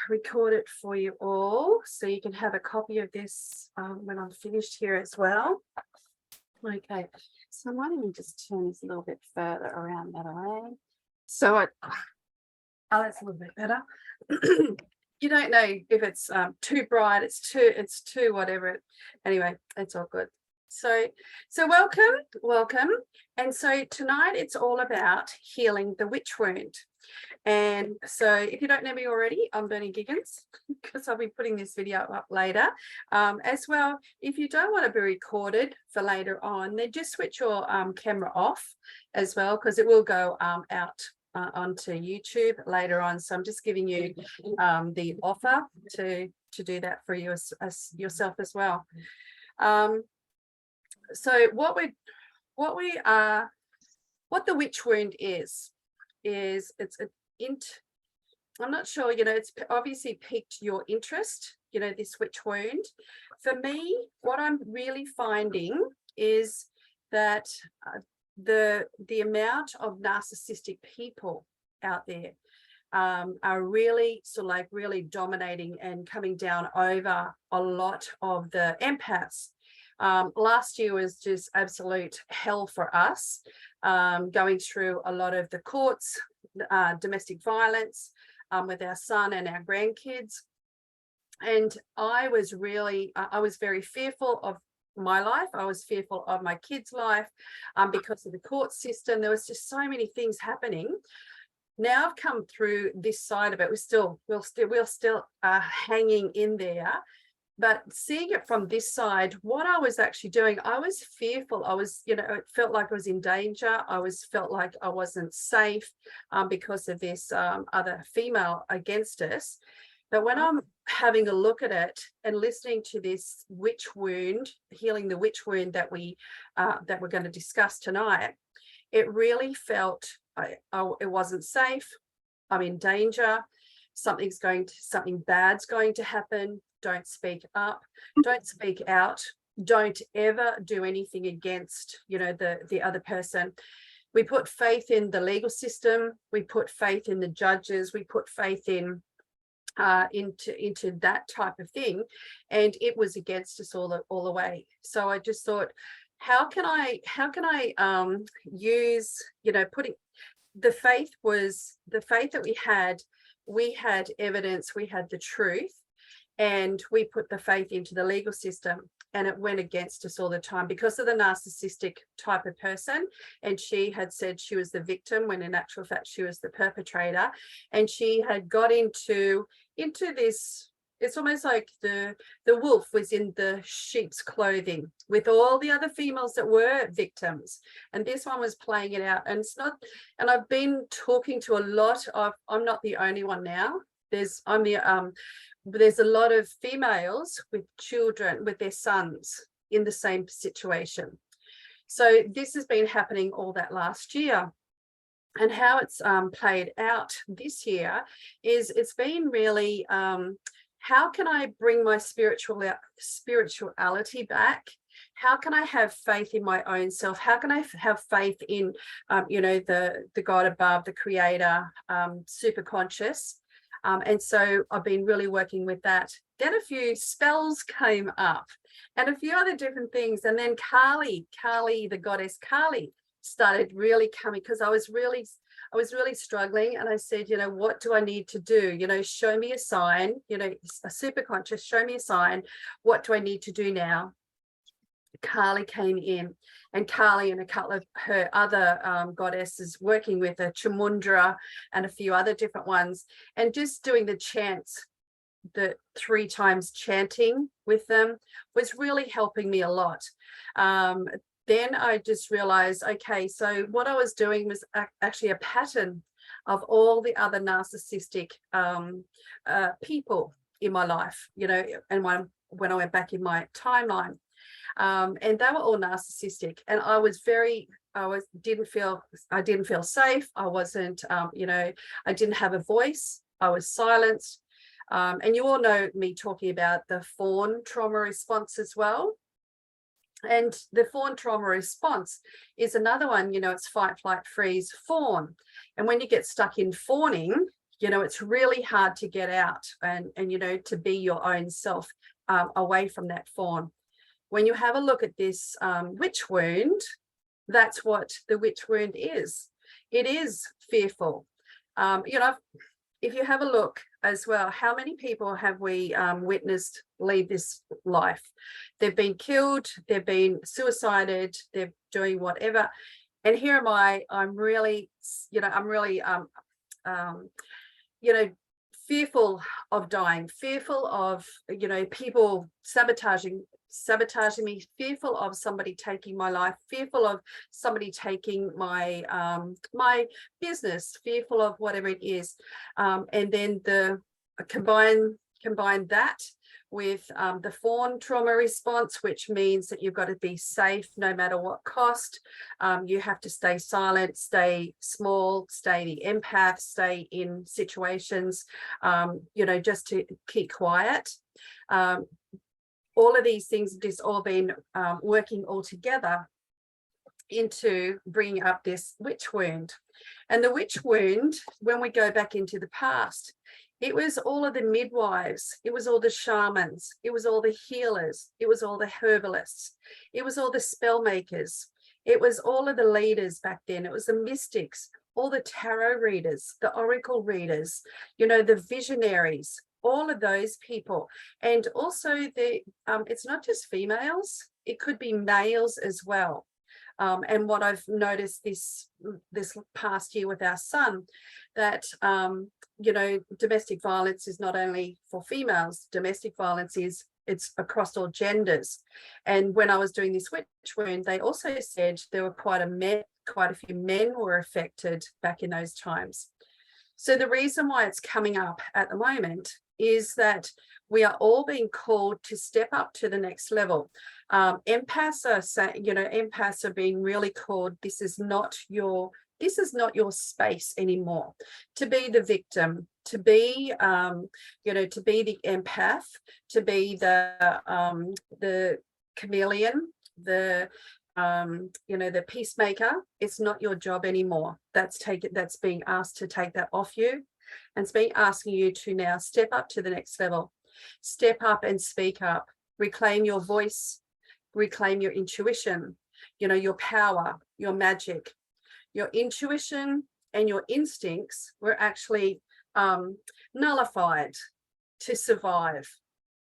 record it for you all so you can have a copy of this when I'm finished here as well. Okay, so why don't we just turn this a little bit further around that way? So that's a little bit better. You don't know if it's too bright, it's too whatever. Anyway, it's all good. So welcome. And so tonight it's all about healing the witch wound. And so if you don't know me already, I'm Bernie Giggins, because I'll be putting this video up later. As well, if you don't want to be recorded for later on, then just switch your camera off as well, because it will go out onto YouTube later on. So I'm just giving you the offer to do that for you yourself as well. So what the witch wound is it's I'm not sure, it's obviously piqued your interest, this witch wound. For me, what I'm really finding is that the amount of narcissistic people out there are really really dominating and coming down over a lot of the empaths. Last year was just absolute hell for us, going through a lot of the courts, domestic violence with our son and our grandkids. And I was very fearful of my life. I was fearful of my kids' life because of the court system. There was just so many things happening. Now I've come through this side of it. We're still hanging in there. But seeing it from this side, what I was actually doing, I was fearful. I was, it felt like I was in danger. Felt like I wasn't safe because of this other female against us. But when I'm having a look at it and listening to this witch wound, healing the witch wound that we're going to discuss tonight, it really felt it wasn't safe. I'm in danger. Something bad's going to happen. Don't speak up. Don't speak out. Don't ever do anything against, the other person. We put faith in the legal system. We put faith in the judges. We put faith in into that type of thing, and it was against us all the way. So I just thought, how can I use, putting the faith that we had evidence, we had the truth, and we put the faith into the legal system, and it went against us all the time because of the narcissistic type of person. And she had said she was the victim when in actual fact she was the perpetrator, and she had got into this. It's almost like the wolf was in the sheep's clothing with all the other females that were victims, and this one was playing it out. And it's not, and I've been talking to a lot of, I'm not the only one now. There's a lot of females with children, with their sons in the same situation. So this has been happening all that last year. And how it's played out this year is it's been really, how can I bring my spirituality back? How can I have faith in my own self? How can I have faith in, the God above, the creator, super conscious? And so I've been really working with that. Then a few spells came up and a few other different things. And then Kali, the goddess Kali, started really coming, because I was really struggling. And I said, what do I need to do? Show me a sign, a super conscious, show me a sign. What do I need to do now? Kali came in, and Kali and a couple of her other goddesses, working with a Chamundra and a few other different ones, and just doing the chants, the 3 times chanting with them, was really helping me a lot. Then I just realized, okay, so what I was doing was actually a pattern of all the other narcissistic people in my life, and when I went back in my timeline. And they were all narcissistic, and I didn't feel safe. I wasn't, I didn't have a voice. I was silenced. And you all know me talking about the fawn trauma response as well. And the fawn trauma response is another one, it's fight, flight, freeze, fawn. And when you get stuck in fawning, You know, it's really hard to get out and you know, to be your own self away from that fawn. When you have a look at this witch wound, that's what the witch wound is. It is fearful. You know, if you have a look as well, how many people have we witnessed leave this life? They've been killed, they've been suicided, they're doing whatever. And here am I, I'm really, you know, you know, fearful of dying, fearful of, you know, people sabotaging me, fearful of somebody taking my life, fearful of somebody taking my my business, fearful of whatever it is. And then the combine that with the fawn trauma response, which means that you've got to be safe no matter what cost. You have to stay silent, stay small, stay the empath, stay in situations, you know, just to keep quiet. All of these things have just all been working all together into bringing up this witch wound. And the witch wound, when we go back into the past, it was all of the midwives, it was all the shamans, it was all the healers, it was all the herbalists, it was all the spell makers, it was all of the leaders back then, it was the mystics, all the tarot readers, the oracle readers, you know, the visionaries, all of those people. And also the it's not just females, it could be males as well. And what I've noticed this past year with our son, that you know, domestic violence is not only for females, domestic violence is, it's across all genders. And when I was doing this witch wound, they also said there were quite a few men were affected back in those times. So the reason why it's coming up at the moment is that we are all being called to step up to the next level. Empaths are saying, you know, empaths are being really called, this is not your space anymore. To be the victim, to be, you know, to be the empath, to be the chameleon, the you know, the peacemaker. It's not your job anymore. That's being asked to take that off you, and it's being asking you to now step up to the next level. Step up and speak up. Reclaim your voice. Reclaim your intuition. You know, your power, your magic. Your intuition and your instincts were actually nullified to survive.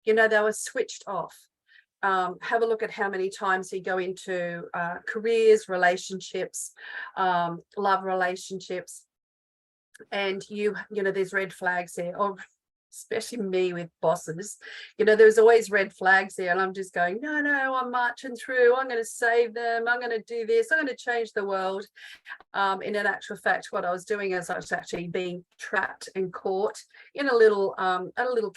You know, they were switched off. Have a look at how many times you go into careers, relationships, love relationships, and you know, there's red flags there, or especially me with bosses, you know, there's always red flags there, and I'm just going, no, I'm marching through, I'm going to save them, I'm going to do this, I'm going to change the world. In an actual fact, what I was doing is I was actually being trapped and caught in a little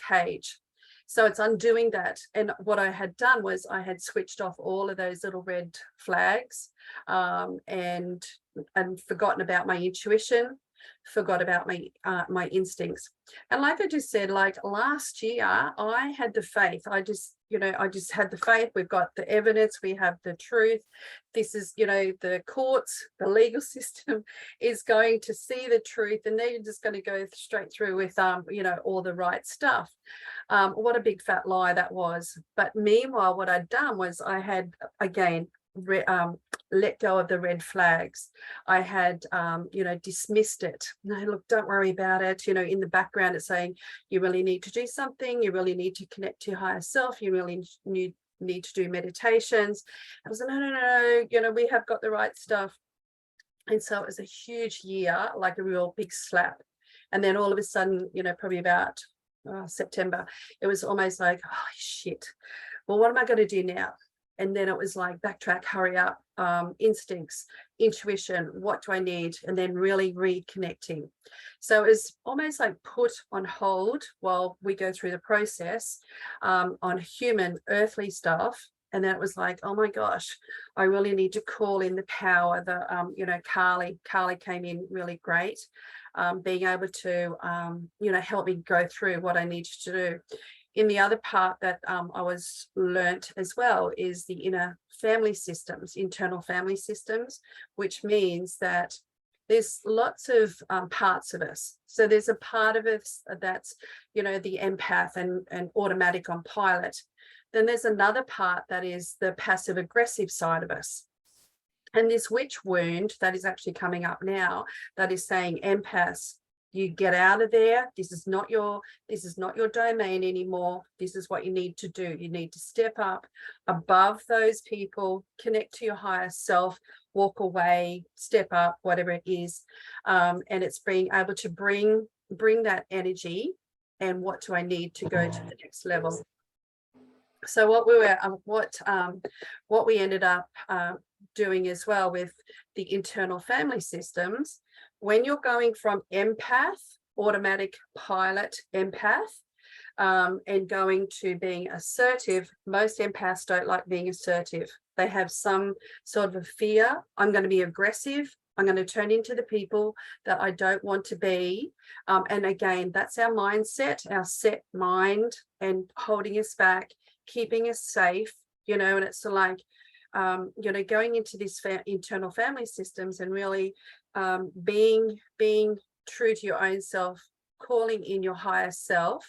cage. So it's undoing that. And what I had done was I had switched off all of those little red flags, and forgotten about my intuition, forgot about my instincts. And like I just said, like last year, I had the faith. I just had the faith. We've got the evidence, we have the truth. This is, you know, the courts, the legal system is going to see the truth, and they're just going to go straight through with you know, all the right stuff. What a big fat lie that was. But meanwhile, what I'd done was I had again let go of the red flags. I had you know, dismissed it. No, look, don't worry about it. You know, in the background it's saying you really need to do something, you really need to connect to your higher self, you really need to do meditations. I was like, no, you know, we have got the right stuff. And so it was a huge year, like a real big slap. And then all of a sudden, you know, probably about September, it was almost like, oh shit, well, what am I going to do now? And then it was like, backtrack, hurry up, instincts, intuition, what do I need? And then really reconnecting. So it was almost like put on hold while we go through the process on human, earthly stuff. And then it was like, oh my gosh, I really need to call in the power. The, you know, Carly came in really great, being able to, you know, help me go through what I needed to do. In the other part that I was learnt as well is the inner family systems, internal family systems, which means that there's lots of parts of us. So there's a part of us that's, you know, the empath and automatic on pilot. Then there's another part that is the passive aggressive side of us. And this witch wound that is actually coming up now, that is saying, empaths, you get out of there. This is not your domain anymore. This is what you need to do. You need to step up above those people, connect to your higher self, walk away, step up, whatever it is. And it's being able to bring that energy. And what do I need to go to the next level? So what we ended up doing as well with the internal family systems, when you're going from empath, automatic pilot empath, and going to being assertive, most empaths don't like being assertive. They have some sort of a fear. I'm going to be aggressive. I'm going to turn into the people that I don't want to be. And again, that's our mindset, our set mind, and holding us back, keeping us safe, you know. And it's like, you know, going into this internal family systems and really being true to your own self, calling in your higher self,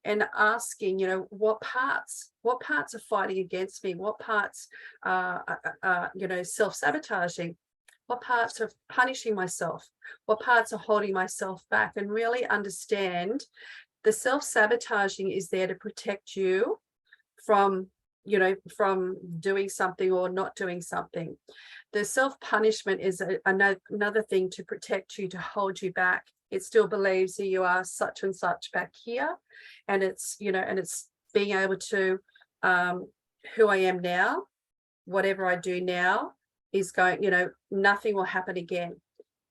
and asking, you know, what parts are fighting against me, what parts are you know, self-sabotaging, what parts are punishing myself, what parts are holding myself back, and really understand the self-sabotaging is there to protect you from, you know, from doing something or not doing something. The self-punishment is another thing to protect you, to hold you back. It still believes that you are such and such back here, and it's, you know, and it's being able to who I am now, whatever I do now is going, you know, nothing will happen again,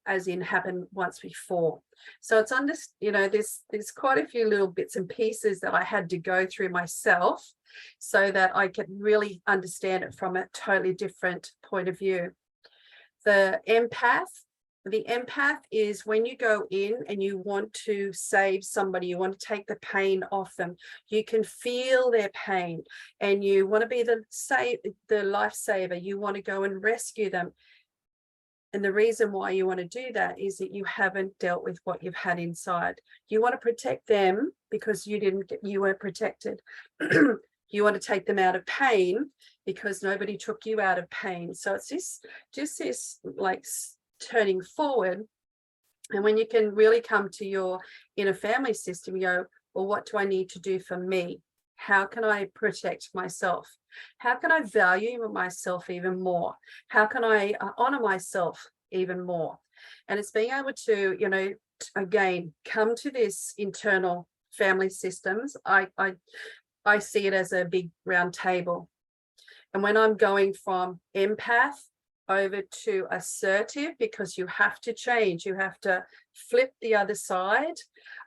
as in happen once before. So it's you know, there's quite a few little bits and pieces that I had to go through myself so that I could really understand it from a totally different point of view. The empath is when you go in and you want to save somebody, you want to take the pain off them, you can feel their pain and you want to be the lifesaver, you want to go and rescue them. And the reason why you want to do that is that you haven't dealt with what you've had inside. You want to protect them because you weren't protected. You want to take them out of pain because nobody took you out of pain. So it's this like turning forward. And when you can really come to your inner family system, you go, well, what do I need to do for me? How can I protect myself? How can I value myself even more? How can I honor myself even more? And it's being able to, you know, again, come to this internal family systems. I see it as a big round table. And when I'm going from empath over to assertive, because you have to change, you have to flip the other side.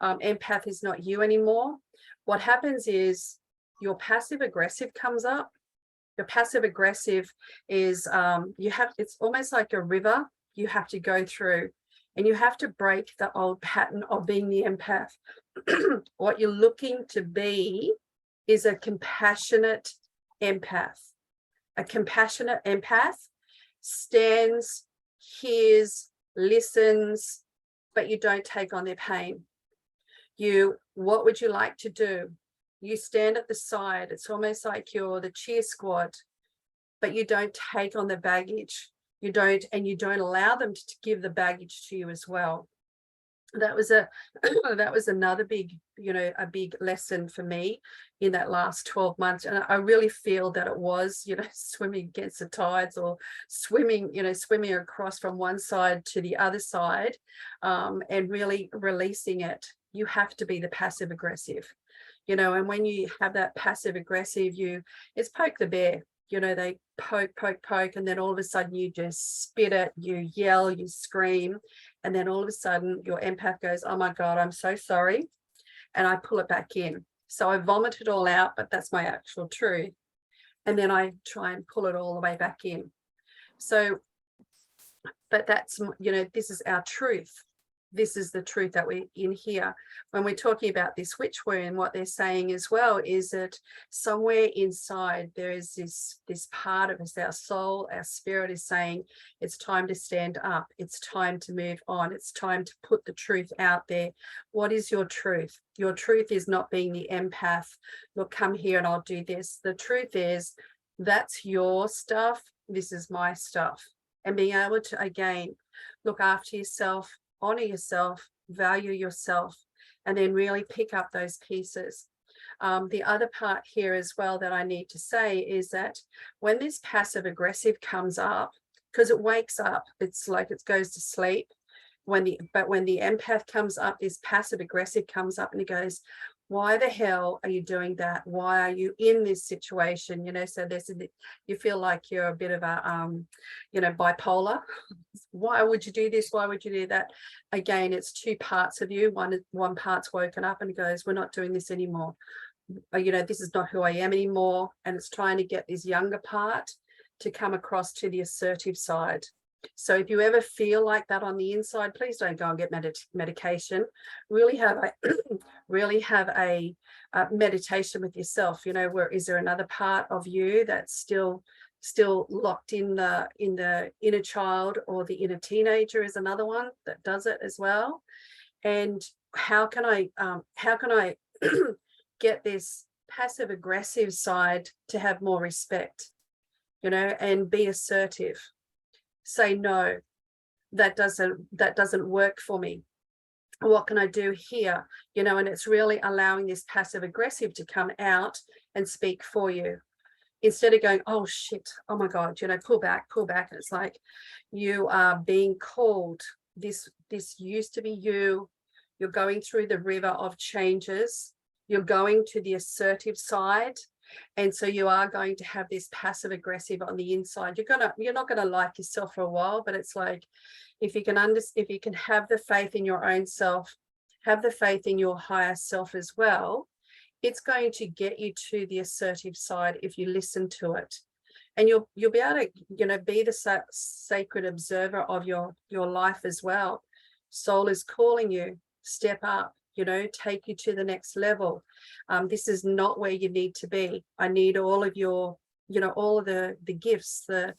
Empath is not you anymore. What happens is your passive aggressive comes up. Your passive aggressive is it's almost like a river you have to go through, and you have to break the old pattern of being the empath. What you're looking to be is a compassionate empath. A compassionate empath stands, hears, listens, but you don't take on their pain. What would you like to do? You stand at the side. It's almost like you're the cheer squad, but you don't take on the baggage. You don't allow them to give the baggage to you as well. That was another big, you know, a big lesson for me in that last 12 months. And I really feel that it was, you know, swimming against the tides, or swimming across from one side to the other side, and really releasing it. You have to be the passive aggressive, you know, and when you have that passive aggressive, it's poke the bear. You know, they poke, and then all of a sudden you just spit it, you yell, you scream, and then all of a sudden your empath goes, oh my God, I'm so sorry. And I pull it back in. So I vomit it all out, but that's my actual truth. And then I try and pull it all the way back in. So, but that's, you know, this is our truth. this is the truth that we're in here. When we're talking about this witch wound, what they're saying as well is that somewhere inside there is this part of us, our soul, our spirit is saying it's time to stand up, it's time to move on, it's time to put the truth out there. What is your truth? Your truth is not being the empath. Look, come here and I'll do this. The truth is that's your stuff, this is my stuff. And being able to, again, look after yourself, honor yourself, value yourself, and then really pick up those pieces. The other part here as well that I need to say is that when this passive aggressive comes up, because it wakes up, it's like it goes to sleep. When the empath comes up, this passive aggressive comes up and it goes, why the hell are you doing that? Why are you in this situation? So you feel like you're a bit of a, bipolar. Why would you do this? Why would you do that? Again, it's two parts of you. One part's woken up and goes, we're not doing this anymore. This is not who I am anymore. And it's trying to get this younger part to come across to the assertive side. So if you ever feel like that on the inside, please don't go and get medication. Really have a meditation with yourself. Where is there another part of you that's still locked in the inner child, or the inner teenager is another one that does it as well. And how can I get this passive aggressive side to have more respect, and be assertive? Say, no, that doesn't work for me. What can I do here? And it's really allowing this passive aggressive to come out and speak for you, instead of going, oh shit, oh my God, pull back. And it's like, you are being called. This used to be you. You're going through the river of changes. You're going to the assertive side. And so you are going to have this passive aggressive on the inside. You're not gonna like yourself for a while, but it's like, if you can have the faith in your own self, have the faith in your higher self as well, it's going to get you to the assertive side if you listen to it. And you'll be able to, be the sacred observer of your life as well. Soul is calling you, step up. Take you to the next level. This is not where you need to be. I need all of your, all of the gifts, the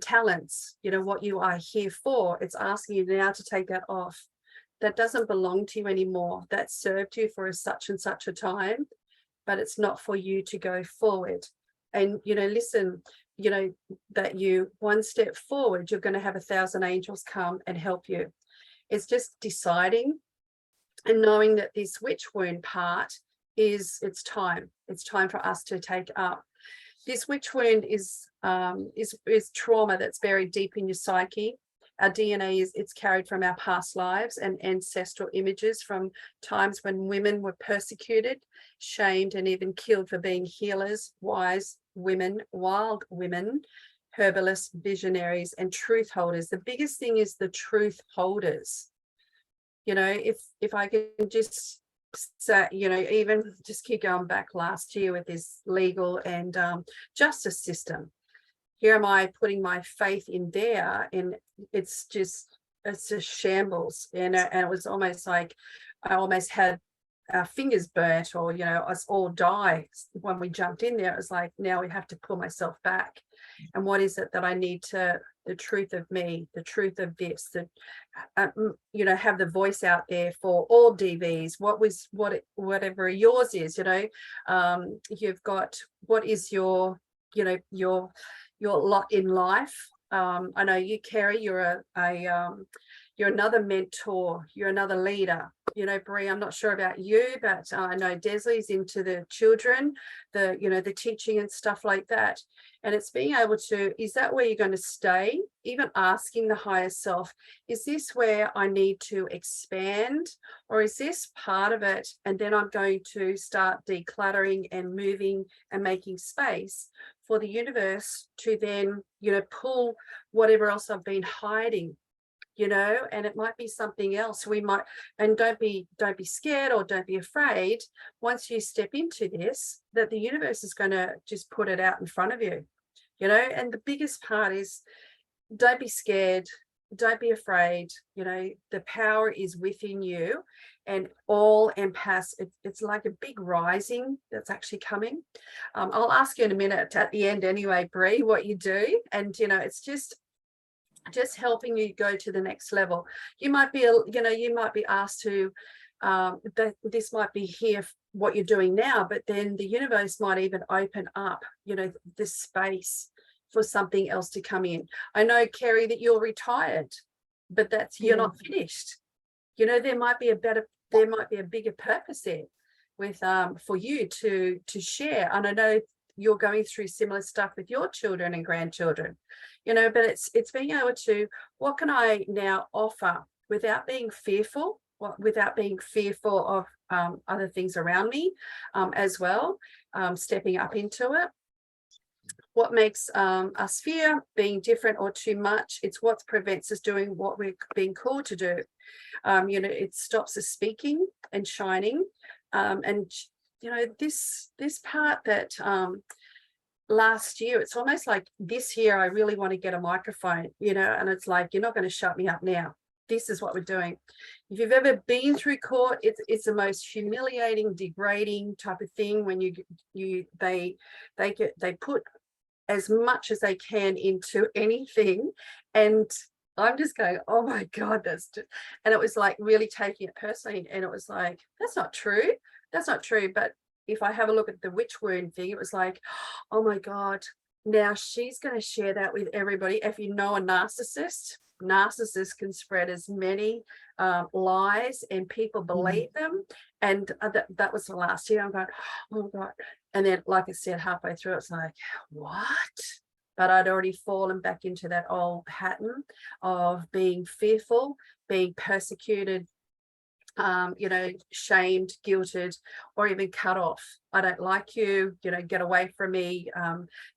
talents, what you are here for. It's asking you now to take that off. That doesn't belong to you anymore. That served you for such and such a time, but it's not for you to go forward. And, listen, that you one step forward, you're going to have 1,000 angels come and help you. It's just deciding and knowing that this witch wound part it's time for us to take up. This witch wound is trauma that's buried deep in your psyche. Our DNA it's carried from our past lives and ancestral images from times when women were persecuted, shamed, and even killed for being healers, wise women, wild women, herbalists, visionaries, and truth holders. The biggest thing is the truth holders. If I can just say, even just keep going back last year with this legal and justice system. Here am I putting my faith in there, and it's just shambles. And it was almost like I almost had our fingers burnt, or us all die when we jumped in there. It was like, now we have to pull myself back. And what is it that I need to, the truth of me, the truth of this, have the voice out there for all DVs, whatever yours is, you've got, what is your lot in life. I know you, Kerry, you're you're another mentor, you're another leader. Bree, I'm not sure about you, but I know Desley's into the children, the teaching and stuff like that. And it's being able to, is that where you're going to stay? Even asking the higher self, is this where I need to expand, or is this part of it? And then I'm going to start decluttering and moving and making space for the universe to then, pull whatever else I've been hiding. And it might be something else. And don't be scared, or don't be afraid. Once you step into this, that the universe is going to just put it out in front of you, and the biggest part is, don't be scared, don't be afraid. You know, the power is within you, and all empaths, it's like a big rising that's actually coming. I'll ask you in a minute at the end anyway, Bree, what you do. And, you know, it's just helping you go to the next level. You might be, you know, you might be asked to, that this might be here, what you're doing now, but then the universe might even open up, you know, this space for something else to come in. I know, Kerry, that you're retired, but that's, you're not finished. You know, there might be a bigger purpose there with for you to share. And I know you're going through similar stuff with your children and grandchildren, you know, but it's being able to, what can I now offer without being fearful, without being fearful of other things around me as well, stepping up into it. What makes us fear being different or too much? It's what prevents us doing what we're being called to do. You know, it stops us speaking and shining. And, you know, this part that last year, it's almost like this year, I really want to get a microphone, you know, and it's like, you're not going to shut me up now. This is what we're doing. If you've ever been through court, it's the most humiliating, degrading type of thing when they put as much as they can into anything. And I'm just going, oh my God, and it was like really taking it personally. And it was like, that's not true. That's not true. But if I have a look at the witch wound thing, it was like, oh my God, now she's going to share that with everybody. If you know a narcissist can spread as many lies and people believe them. And that was the last year. I'm going, oh God. And then, like I said, halfway through, it's like, what? But I'd already fallen back into that old pattern of being fearful, being persecuted, you know, shamed, guilted, or even cut off. I don't like you, you know, get away from me.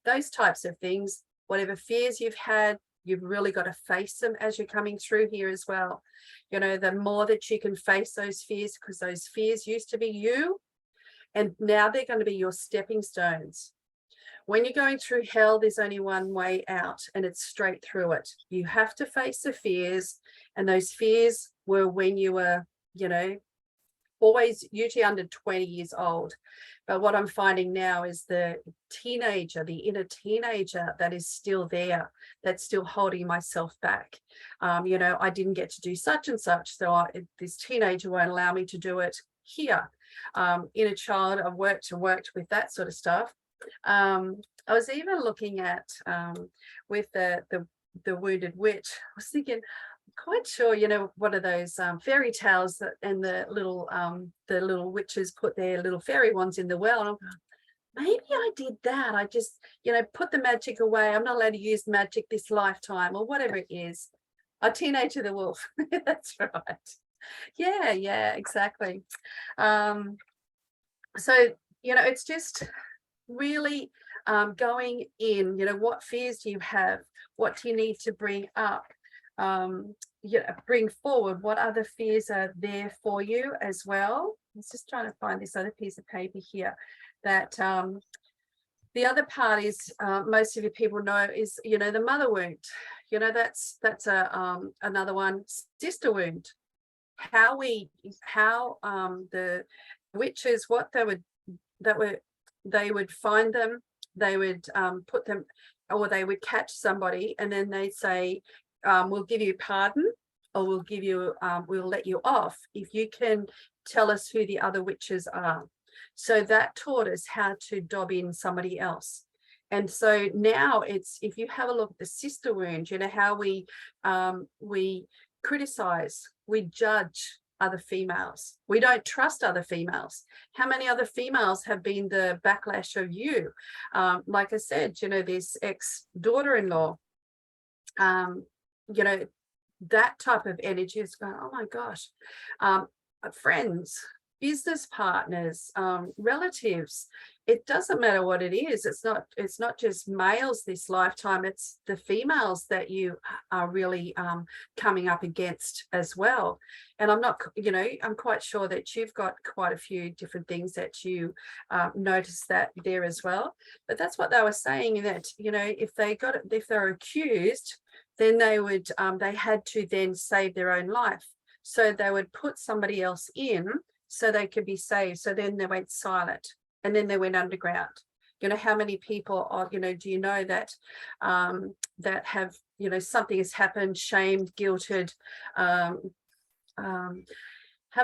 Those types of things, whatever fears you've had, you've really got to face them as you're coming through here as well. You know, the more that you can face those fears, because those fears used to be you, and now they're going to be your stepping stones. When you're going through hell, there's only one way out, and it's straight through it. You have to face the fears, and those fears were when you were, you know, always usually under 20 years old. But what I'm finding now is the teenager, the inner teenager that is still there, that's still holding myself back. You know, I didn't get to do such and such, so this teenager won't allow me to do it here. Inner child, I've worked with that sort of stuff. I was even looking at with the wounded witch. I was thinking, quite sure, you know, what are those fairy tales that, and the little witches put their little fairy wands in the well. And I'm going, maybe I did that. I just, you know, put the magic away. I'm not allowed to use magic this lifetime, or whatever it is. A teenager the wolf. That's right. Yeah, exactly. So, you know, it's just really going in, you know, what fears do you have? What do you need to bring up? Bring forward what other fears are there for you as well. I was just trying to find this other piece of paper here that the other part is most of you people know is, you know, the mother wound. You know, that's another one. Sister wound. How the witches, what they would find them, they would put them, or they would catch somebody, and then they'd say, we'll give you pardon, or we'll give you, we'll let you off if you can tell us who the other witches are. So that taught us how to dob in somebody else. And so now it's, if you have a look at the sister wound, you know, how we criticize, we judge other females. We don't trust other females. How many other females have been the backlash of you? Like I said, you know, this ex-daughter-in-law, you know, that type of energy is going, oh my gosh, friends, business partners, relatives. It doesn't matter what it is. It's not just males this lifetime, it's the females that you are really coming up against as well. And I'm not, you know, I'm quite sure that you've got quite a few different things that you notice that there as well. But that's what they were saying, that, you know, if they're accused, then they had to then save their own life. So they would put somebody else in so they could be saved. So then they went silent, and then they went underground. You know, how many people are, you know, do you know that that have, you know, something has happened, shamed, guilted. Have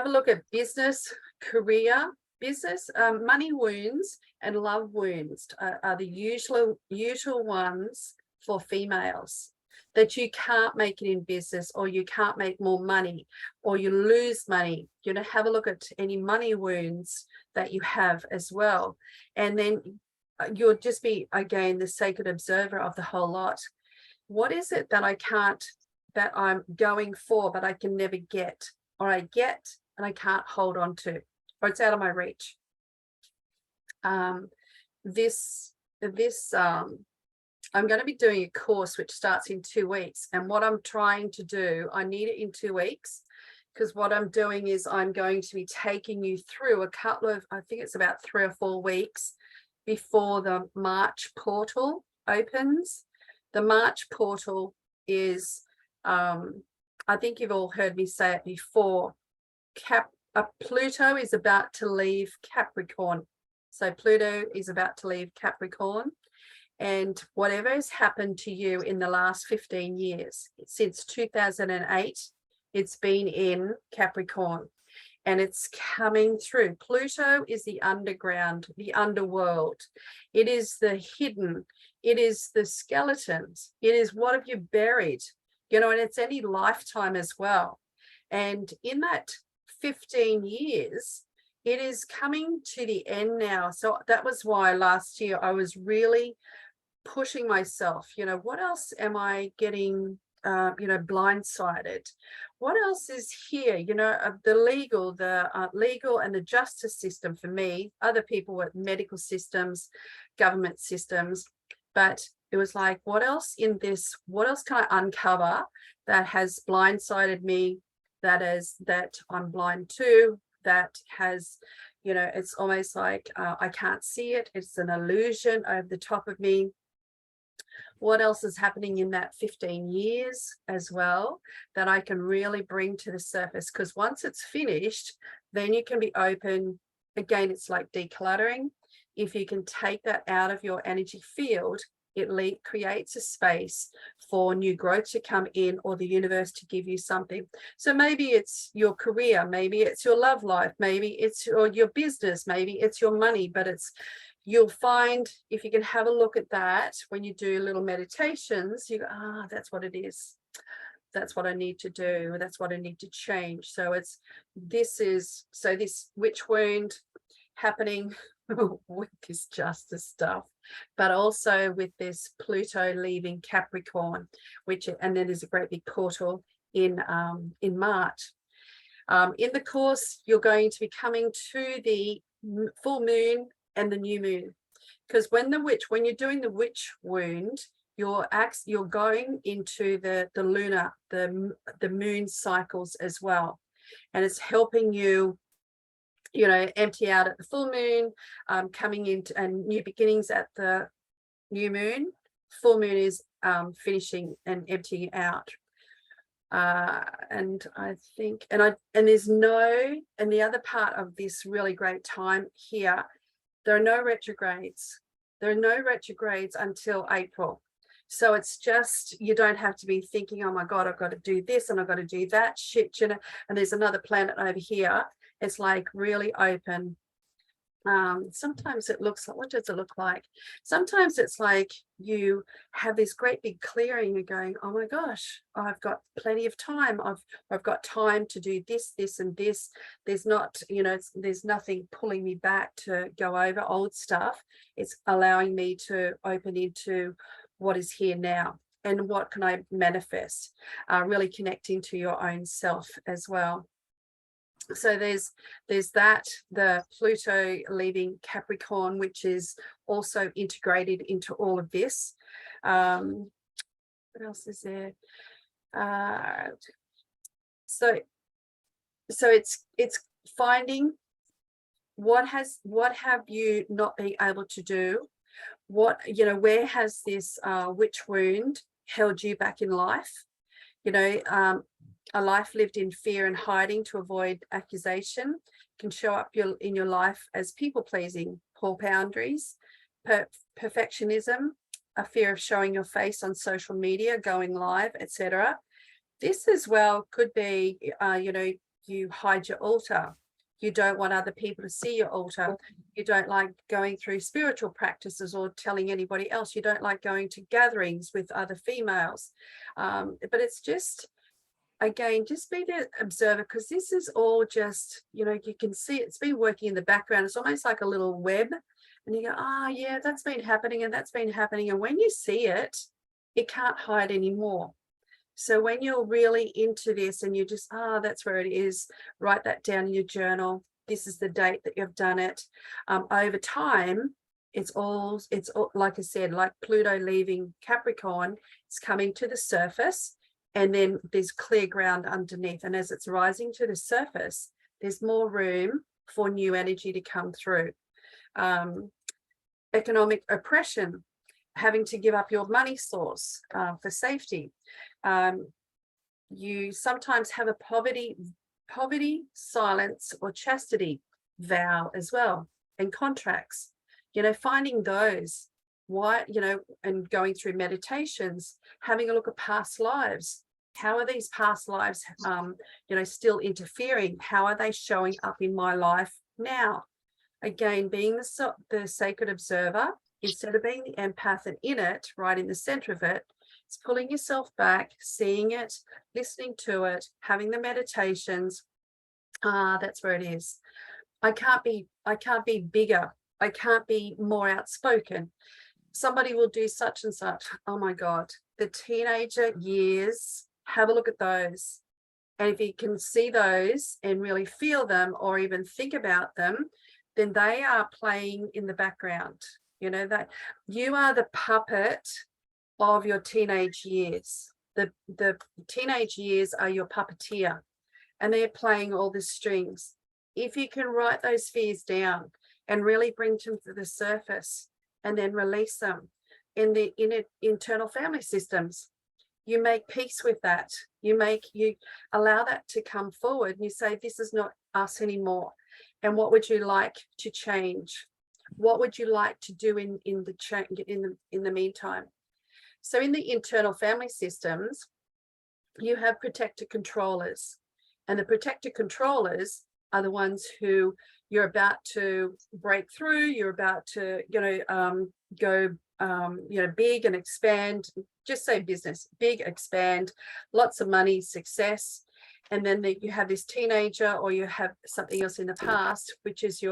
a look at business, career, business, money wounds and love wounds are the usual ones for females, that you can't make it in business, or you can't make more money, or you lose money. You know, have a look at any money wounds that you have as well. And then you'll just be, again, the sacred observer of the whole lot. What is it that I can't, that I'm going for, but I can never get, or I get and I can't hold on to, or it's out of my reach? I'm going to be doing a course which starts in 2 weeks. And what I'm trying to do, I need it in 2 weeks, because what I'm doing is I'm going to be taking you through a couple of, I think it's about 3 or 4 weeks before the March portal opens. The March portal is, I think you've all heard me say it before, Pluto is about to leave Capricorn. So Pluto is about to leave Capricorn. And whatever has happened to you in the last 15 years, since 2008, it's been in Capricorn, and it's coming through. Pluto is the underground, the underworld. It is the hidden. It is the skeletons. It is what have you buried, you know, and it's any lifetime as well. And in that 15 years, it is coming to the end now. So that was why last year I was really pushing myself, you know, what else am I getting, you know, blindsided? What else is here? You know, the legal and the justice system for me, other people with medical systems, government systems, but it was like, what else in this, what else can I uncover that has blindsided me, that I'm blind to, that has, you know, it's almost like I can't see it. It's an illusion over the top of me. What else is happening in that 15 years as well that I can really bring to the surface? Because once it's finished, then you can be open. Again, it's like decluttering. If you can take that out of your energy field, it creates a space for new growth to come in, or the universe to give you something. So maybe it's your career, maybe it's your love life, maybe it's your business, maybe it's your money, but you'll find, if you can have a look at that when you do little meditations, you go, that's what it is. That's what I need to do. That's what I need to change. So this witch wound happening with this justice stuff, but also with this Pluto leaving Capricorn, and then there's a great big portal in March. In the course, you're going to be coming to the full moon and the new moon, because when you're doing the witch wound, you're going into the lunar, the moon cycles as well, and it's helping you, you know, empty out at the full moon, coming into and new beginnings at the new moon. Full moon is finishing and emptying out. And I think, and the other part of this really great time here, there are no retrogrades. There are no retrogrades until April. So it's just, you don't have to be thinking, oh my God, I've got to do this and I've got to do that shit, you know, and there's another planet over here. It's like really open. Sometimes it looks like, what does it look like? Sometimes it's like you have this great big clearing. You're going, oh my gosh, I've got plenty of time. I've got time to do this, this, and this. There's not, you know, there's nothing pulling me back to go over old stuff. It's allowing me to open into what is here now and what can I manifest. Really connecting to your own self as well. So there's that, the Pluto leaving Capricorn, which is also integrated into all of this. What else is there? So it's finding what have you not been able to do? What, you know, where has this witch wound held you back in life. You know, a life lived in fear and hiding to avoid accusation can show up in your life as people pleasing, poor boundaries, perfectionism, a fear of showing your face on social media, going live, etc. This as well could be, you know, you hide your altar. You don't want other people to see your altar. You don't like going through spiritual practices or telling anybody else. You don't like going to gatherings with other females. But it's just, again, just be the observer, because this is all just, you know, you can see it's been working in the background. It's almost like a little web. And you go, oh, yeah, that's been happening and that's been happening. And when you see it, it can't hide anymore. So when you're really into this and you just, that's where it is, write that down in your journal. This is the date that you've done it. Over time, it's all, like I said, like Pluto leaving Capricorn, it's coming to the surface, and then there's clear ground underneath. And as it's rising to the surface, there's more room for new energy to come through. Economic oppression, having to give up your money source for safety. You sometimes have a poverty, silence, or chastity vow as well, and contracts, you know, finding those, why, you know, and going through meditations, having a look at past lives. How are these past lives, you know, still interfering? How are they showing up in my life now? Again, being the sacred observer, instead of being the empath and in it, right in the center of it, it's pulling yourself back, seeing it, listening to it, having the meditations. That's where it is. I can't be bigger. I can't be more outspoken. Somebody will do such and such. Oh my God, the teenager years, have a look at those. And if you can see those and really feel them or even think about them, then they are playing in the background. You know, that you are the puppet of your teenage years. The teenage years are your puppeteer, and they're playing all the strings. If you can write those fears down and really bring them to the surface and then release them in the internal family systems, you make peace with that. You allow that to come forward, and you say, this is not us anymore. And what would you like to change? What would you like to do in the meantime? So in the internal family systems, you have protector controllers, and the protector controllers are the ones who you're about to break through. You're about to, you know, go, you know, big and expand. Just say business, big, expand, lots of money, success. And then you have this teenager, or you have something else in the past, which is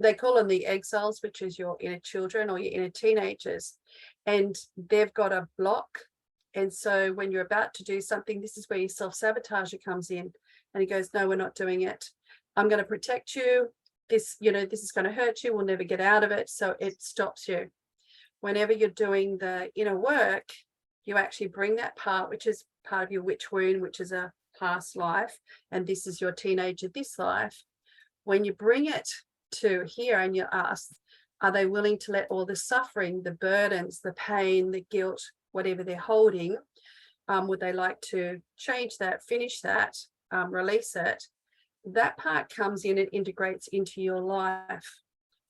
they call them the exiles, which is your inner children or your inner teenagers. And they've got a block. And so when you're about to do something, this is where your self-sabotager comes in. And he goes, no, we're not doing it. I'm going to protect you. This, you know, this is going to hurt you. We'll never get out of it. So it stops you. Whenever you're doing the inner work, you actually bring that part, which is part of your witch wound, which is a past life. And this is your teenager, this life. When you bring it to here and you ask, are they willing to let all the suffering, the burdens, the pain, the guilt, whatever they're holding, would they like to change that, finish that, release it? That part comes in and integrates into your life.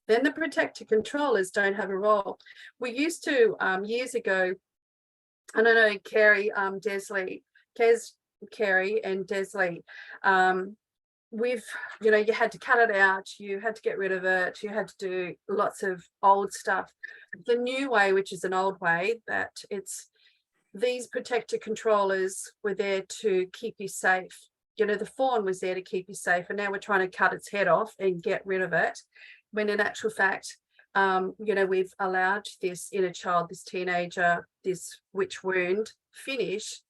Then the protector controllers don't have a role. We used to, years ago, I don't know, Carrie and Desley, we've, you know, you had to cut it out, you had to get rid of it, you had to do lots of old stuff. The new way, which is an old way, that it's these protector controllers were there to keep you safe. You know, the fawn was there to keep you safe, and now we're trying to cut its head off and get rid of it, when in actual fact, you know, we've allowed this inner child, this teenager, this witch wound finish.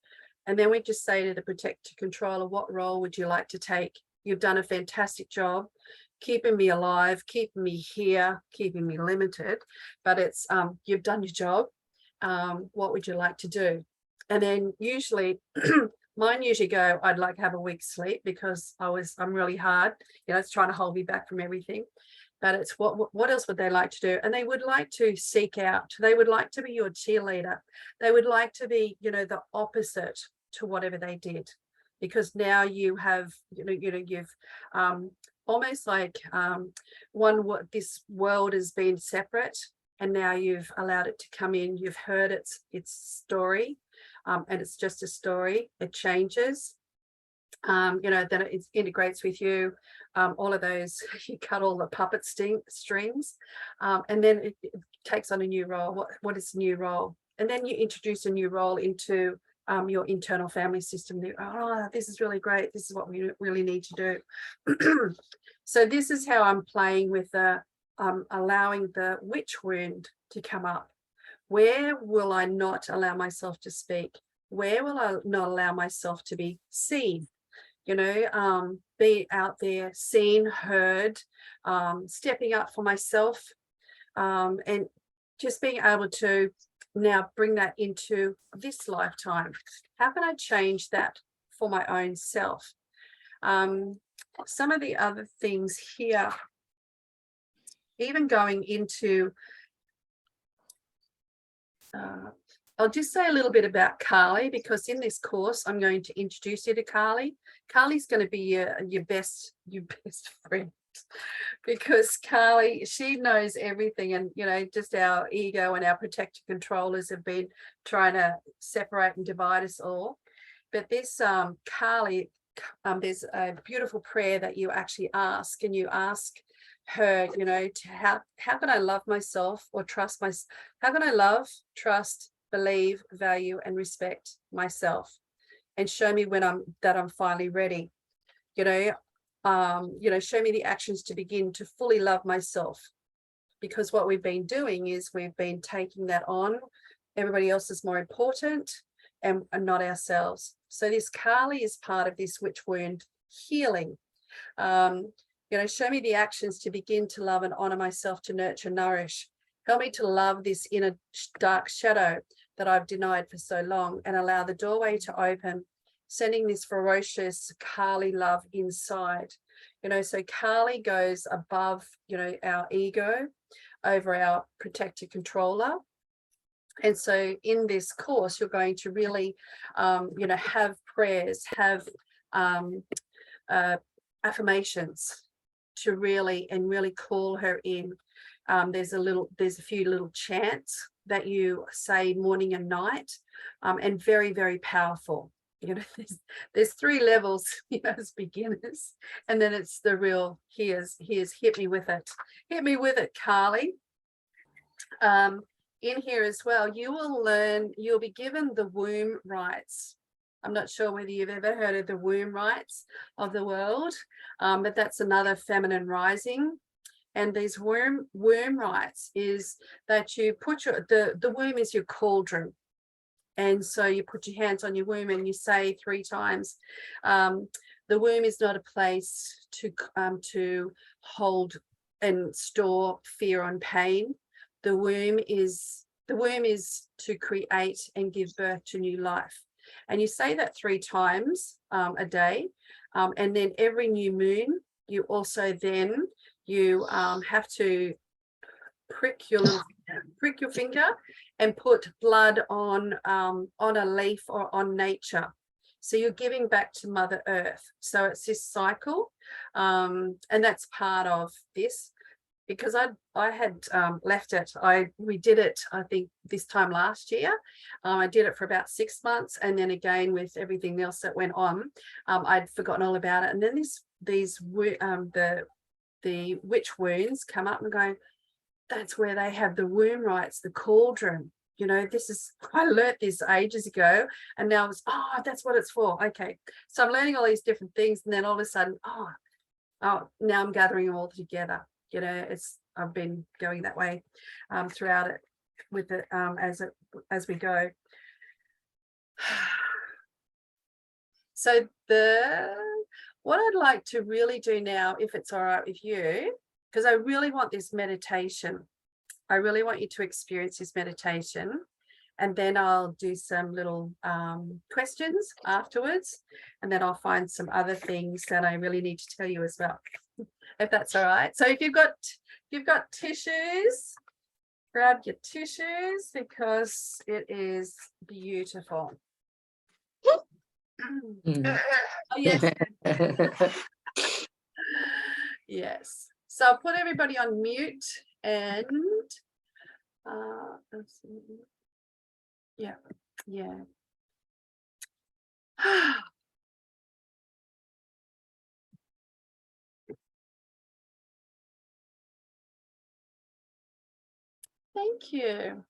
And then we just say to the protector controller, what role would you like to take? You've done a fantastic job keeping me alive, keeping me here, keeping me limited, but it's you've done your job. What would you like to do? And then usually Mine usually go, I'd like to have a week's sleep because I'm really hard, it's trying to hold me back from everything. But it's what else would they like to do? And they would like to seek out, they would like to be your cheerleader. They would like to be, the opposite to whatever they did, because now you have, you've almost like what this world has been separate, and now you've allowed it to come in. You've heard its story, and it's just a story. It changes. Then it integrates with you. All of those, you cut all the puppet strings, and then it takes on a new role. What is the new role? And then you introduce a new role into your internal family system. This is really great. This is what we really need to do. So this is how I'm playing with allowing the witch wound to come up. Where will I not allow myself to speak? Where will I not allow myself to be seen? Be out there, seen, heard, stepping up for myself, and just being able to now bring that into this lifetime. How can I change that for my own self? Some of the other things here, even going into, I'll just say a little bit about Kali, because in this course, I'm going to introduce you to Kali. Kali's going to be your best friend, because Kali, she knows everything. And, just our ego and our protective controllers have been trying to separate and divide us all. But this Kali, there's a beautiful prayer that you actually ask, and you ask her, how can I love myself or trust myself? How can I love, trust, believe, value, and respect myself, and show me when I'm finally ready. Show me the actions to begin to fully love myself. Because what we've been doing is we've been taking that on. Everybody else is more important, and not ourselves. So this Kali is part of this witch wound healing. Show me the actions to begin to love and honor myself, to nurture, nourish. Help me to love this inner dark shadow that I've denied for so long, and allow the doorway to open, sending this ferocious Kali love inside. So Kali goes above, our ego, over our protective controller. And so in this course, you're going to really, have prayers, have affirmations to really call her in. There's a few little chants that you say morning and night, and very, very powerful. There's 3 levels, as beginners, and then it's the real, here's hit me with it, Kali. In here as well, you'll be given the womb rights. I'm not sure whether you've ever heard of the womb rights of the world, but that's another feminine rising. And these womb rights is that you put the womb is your cauldron. And so you put your hands on your womb and you say 3 times, the womb is not a place to hold and store fear and pain. The womb is to create and give birth to new life. And you say that 3 times a day. And then every new moon, you also then have to prick your finger and put blood on a leaf or on nature. So you're giving back to Mother Earth. So it's this cycle, and that's part of this. Because I had left it. We did it, I think, this time last year. I did it for about 6 months, and then again with everything else that went on, I'd forgotten all about it. And then the witch wounds come up and go, that's where they have the womb rights, the cauldron. I learnt this ages ago, and now it's, that's what it's for. Okay. So I'm learning all these different things, and then all of a sudden, now I'm gathering them all together. I've been going that way throughout it with it as we go. So what I'd like to really do now, if it's all right with you, because I really want this meditation. I really want you to experience this meditation. And then I'll do some little questions afterwards, and then I'll find some other things that I really need to tell you as well, if that's all right. So if you've got tissues, grab your tissues because it is beautiful. Oh, yes. Yes. So I'll put everybody on mute and yeah. Thank you.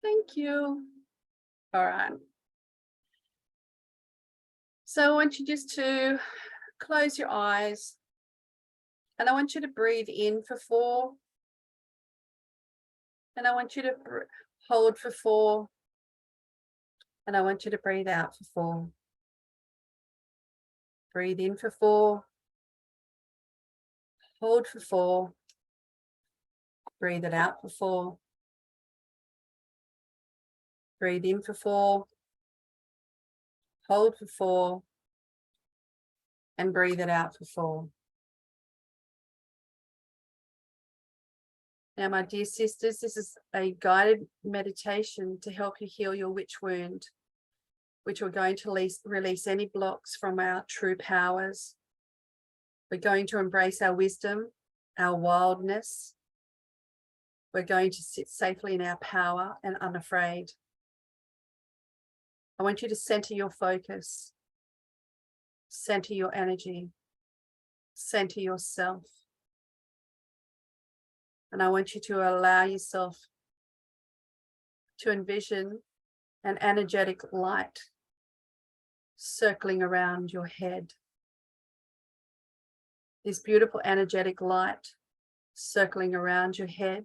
Thank you. All right. So I want you just to close your eyes, and I want you to breathe in for 4. And I want you to hold for 4. And I want you to breathe out for 4. Breathe in for 4. Hold for 4. Breathe it out for 4. Breathe in for 4. Hold for 4. And breathe it out for 4. Now, my dear sisters, this is a guided meditation to help you heal your witch wound, which we're going to release any blocks from our true powers. We're going to embrace our wisdom, our wildness. We're going to sit safely in our power and unafraid. I want you to center your focus, center your energy, center yourself. And I want you to allow yourself to envision an energetic light circling around your head. This beautiful energetic light circling around your head.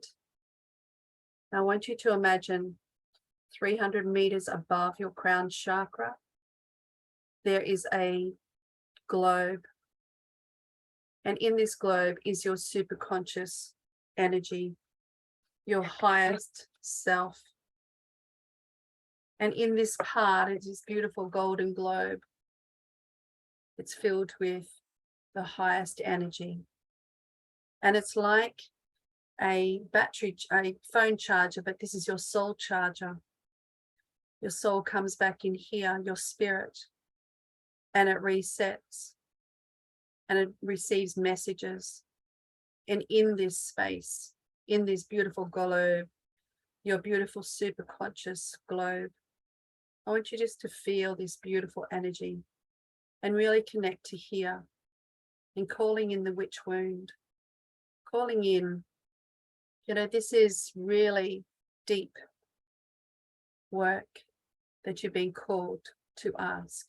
I want you to imagine 300 meters above your crown chakra, there is a globe. And in this globe is your superconscious energy, your highest self. And in this part, it is beautiful golden globe. It's filled with the highest energy. And it's like a phone charger, but this is your soul charger. Your soul comes back in here, your spirit, and it resets and it receives messages. And in this space, in this beautiful globe, your beautiful superconscious globe, I want you just to feel this beautiful energy and really connect to here and calling in the witch wound, calling in, this is really deep work that you've been called to ask,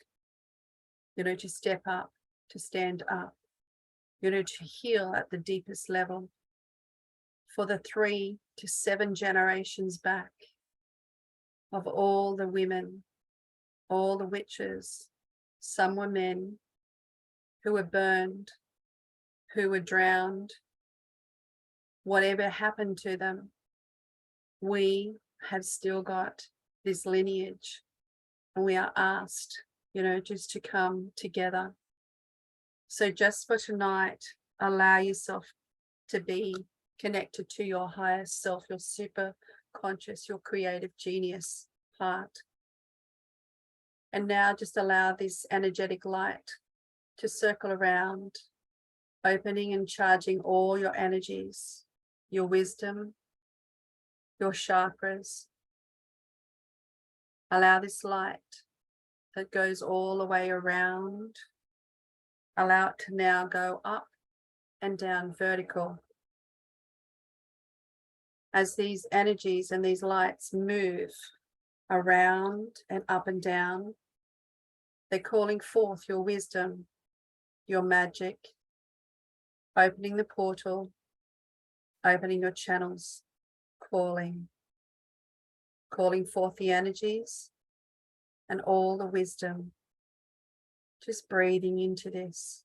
to step up, to stand up, to heal at the deepest level for the 3 to 7 generations back of all the women, all the witches. Some were men who were burned, who were drowned. Whatever happened to them, we have still got this lineage, and we are asked, just to come together. So just for tonight, allow yourself to be connected to your highest self, your super conscious, your creative genius part. And now just allow this energetic light to circle around, opening and charging all your energies, your wisdom, your chakras. Allow this light that goes all the way around, allow it to now go up and down vertical. As these energies and these lights move around and up and down, they're calling forth your wisdom, your magic, opening the portal, opening your channels, calling forth the energies and all the wisdom. Just breathing into this.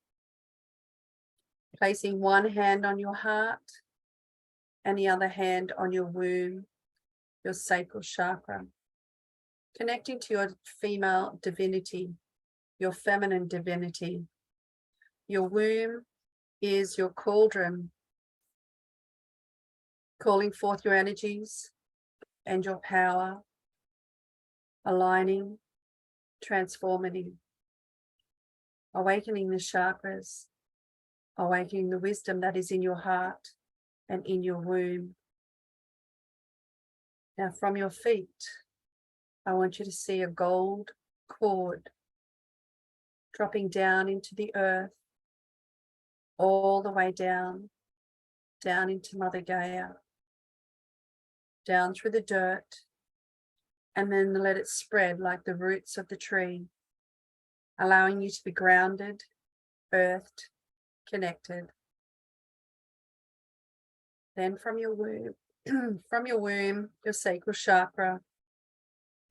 Placing one hand on your heart and the other hand on your womb, your sacral chakra, connecting to your female divinity, your feminine divinity. Your womb is your cauldron, calling forth your energies and your power, aligning, transforming, awakening the chakras, awakening the wisdom that is in your heart and in your womb. Now from your feet, I want you to see a gold cord dropping down into the earth, all the way down into Mother Gaia, down through the dirt, and then let it spread like the roots of the tree, allowing you to be grounded, earthed, connected. Then from your womb, your sacral chakra,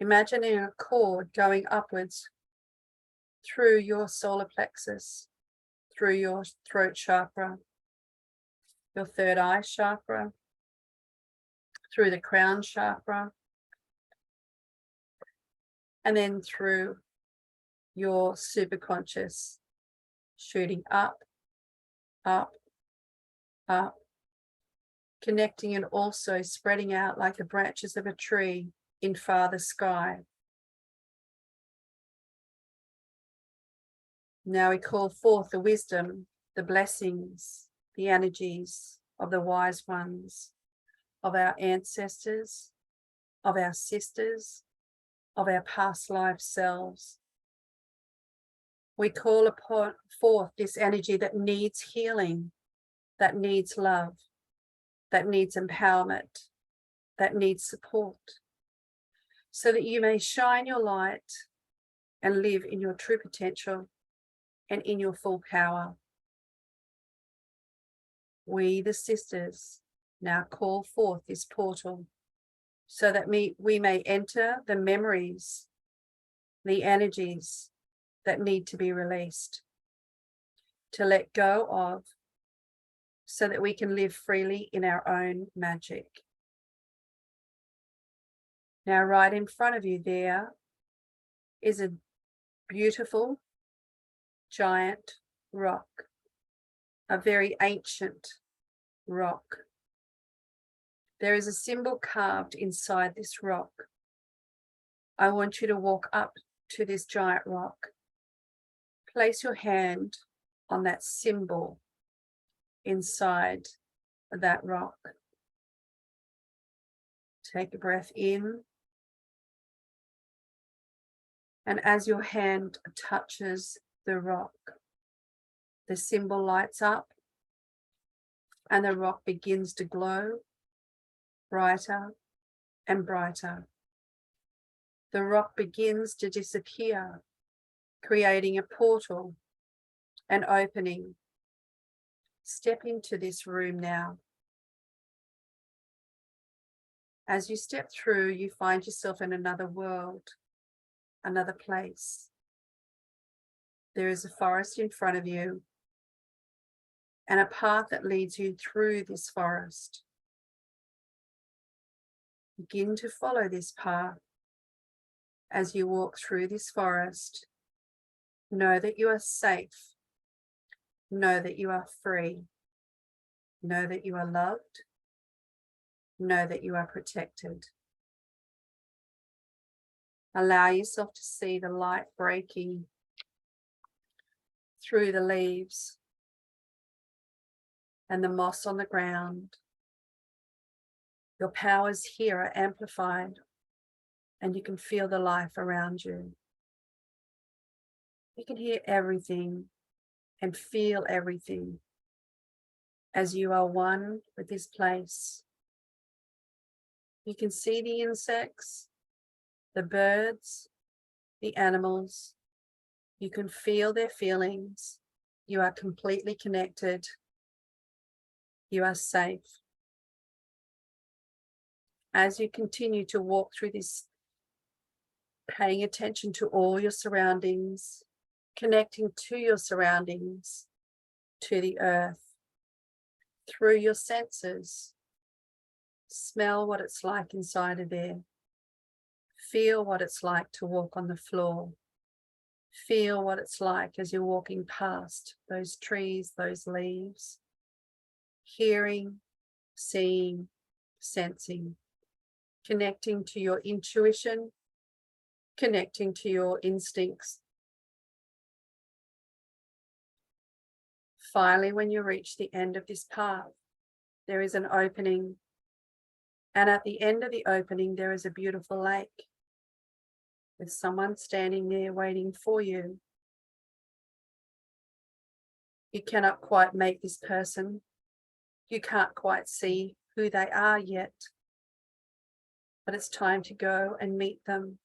imagining a cord going upwards through your solar plexus, through your throat chakra, your third eye chakra, through the crown chakra, and then through your superconscious, shooting up, up, up, connecting and also spreading out like the branches of a tree in farther sky. Now we call forth the wisdom, the blessings, the energies of the wise ones, of our ancestors, of our sisters, of our past life selves. We call forth this energy that needs healing, that needs love, that needs empowerment, that needs support, so that you may shine your light and live in your true potential and in your full power. We, the sisters, now call forth this portal so that we may enter the memories, the energies that need to be released, to let go of, so that we can live freely in our own magic. Now, right in front of you there is a beautiful giant rock, a very ancient rock. There is a symbol carved inside this rock. I want you to walk up to this giant rock. Place your hand on that symbol inside that rock. Take a breath in. And as your hand touches the rock, the symbol lights up and the rock begins to glow brighter and brighter. The rock begins to disappear, creating a portal, an opening. Step into this room now. As you step through, you find yourself in another world, another place. There is a forest in front of you and a path that leads you through this forest. Begin to follow this path. As you walk through this forest, know that you are safe. Know that you are free. Know that you are loved. Know that you are protected. Allow yourself to see the light breaking through the leaves and the moss on the ground. Your powers here are amplified and you can feel the life around you. You can hear everything and feel everything as you are one with this place. You can see the insects, the birds, the animals. You can feel their feelings. You are completely connected. You are safe. As you continue to walk through this, paying attention to all your surroundings, connecting to your surroundings, to the earth, through your senses, Smell what it's like inside of there. Feel what it's like to walk on the floor. Feel what it's like as you're walking past those trees, those leaves. Hearing, seeing, sensing. Connecting to your intuition. Connecting to your instincts. Finally, when you reach the end of this path, there is an opening. And at the end of the opening, there is a beautiful lake with someone standing there waiting for you. You cannot quite make this person. You can't quite see who they are yet. But it's time to go and meet them.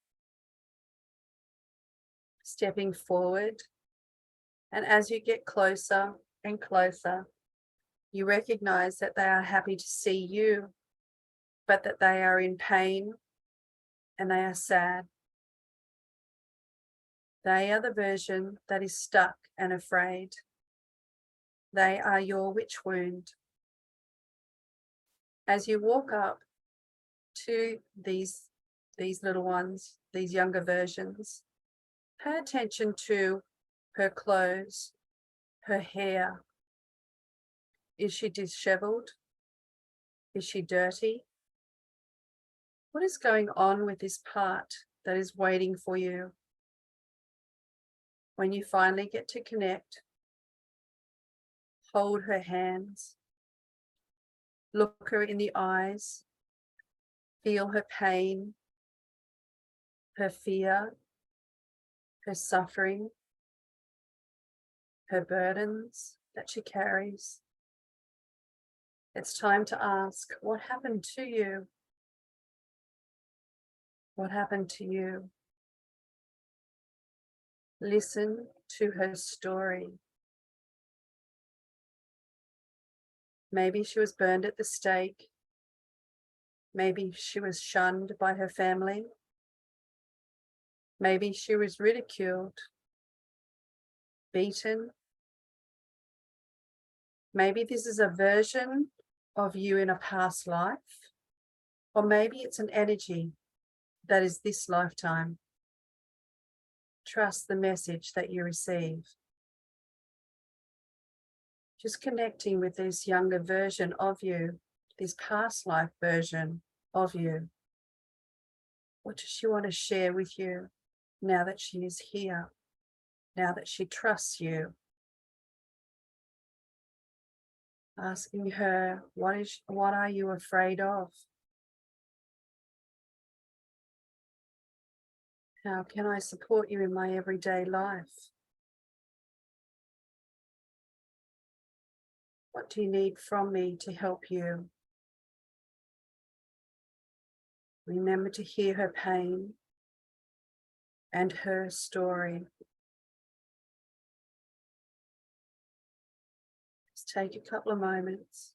Stepping forward. And as you get closer and closer, you recognize that they are happy to see you, but that they are in pain and they are sad. They are the version that is stuck and afraid. They are your witch wound. As you walk up to these little ones, these younger versions, pay attention to her clothes, her hair. Is she disheveled? Is she dirty? What is going on with this part that is waiting for you? When you finally get to connect, hold her hands, look her in the eyes, feel her pain, her fear, her suffering, her burdens that she carries. It's time to ask, what happened to you? What happened to you? Listen to her story. Maybe she was burned at the stake. Maybe she was shunned by her family. Maybe she was ridiculed, beaten. Maybe this is a version of you in a past life, or maybe it's an energy that is this lifetime. Trust the message that you receive. Just connecting with this younger version of you, this past life version of you. What does she want to share with you now that she is here, now that she trusts you? Asking her, what are you afraid of? How can I support you in my everyday life? What do you need from me to help you? Remember to hear her pain and her story. Just take a couple of moments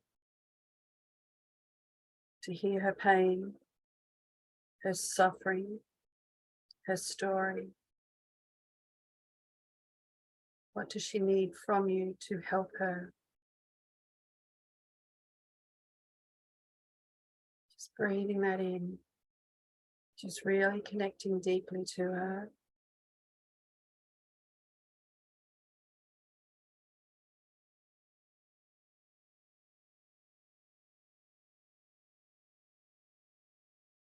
to hear her pain, her suffering, her story. What does she need from you to help her? Just breathing that in. Just really connecting deeply to her.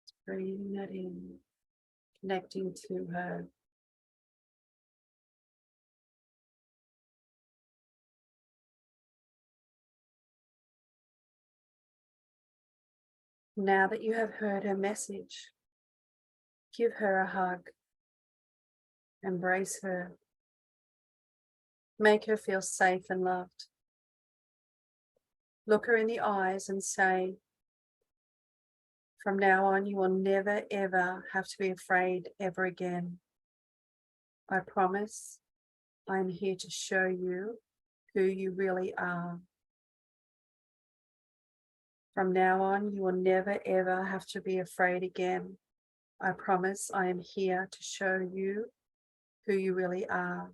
Just breathing that in, connecting to her. Now that you have heard her message, give her a hug. Embrace her. Make her feel safe and loved. Look her in the eyes and say, from now on, you will never, ever have to be afraid ever again. I promise I'm here to show you who you really are. From now on, you will never, ever have to be afraid again. I promise I am here to show you who you really are.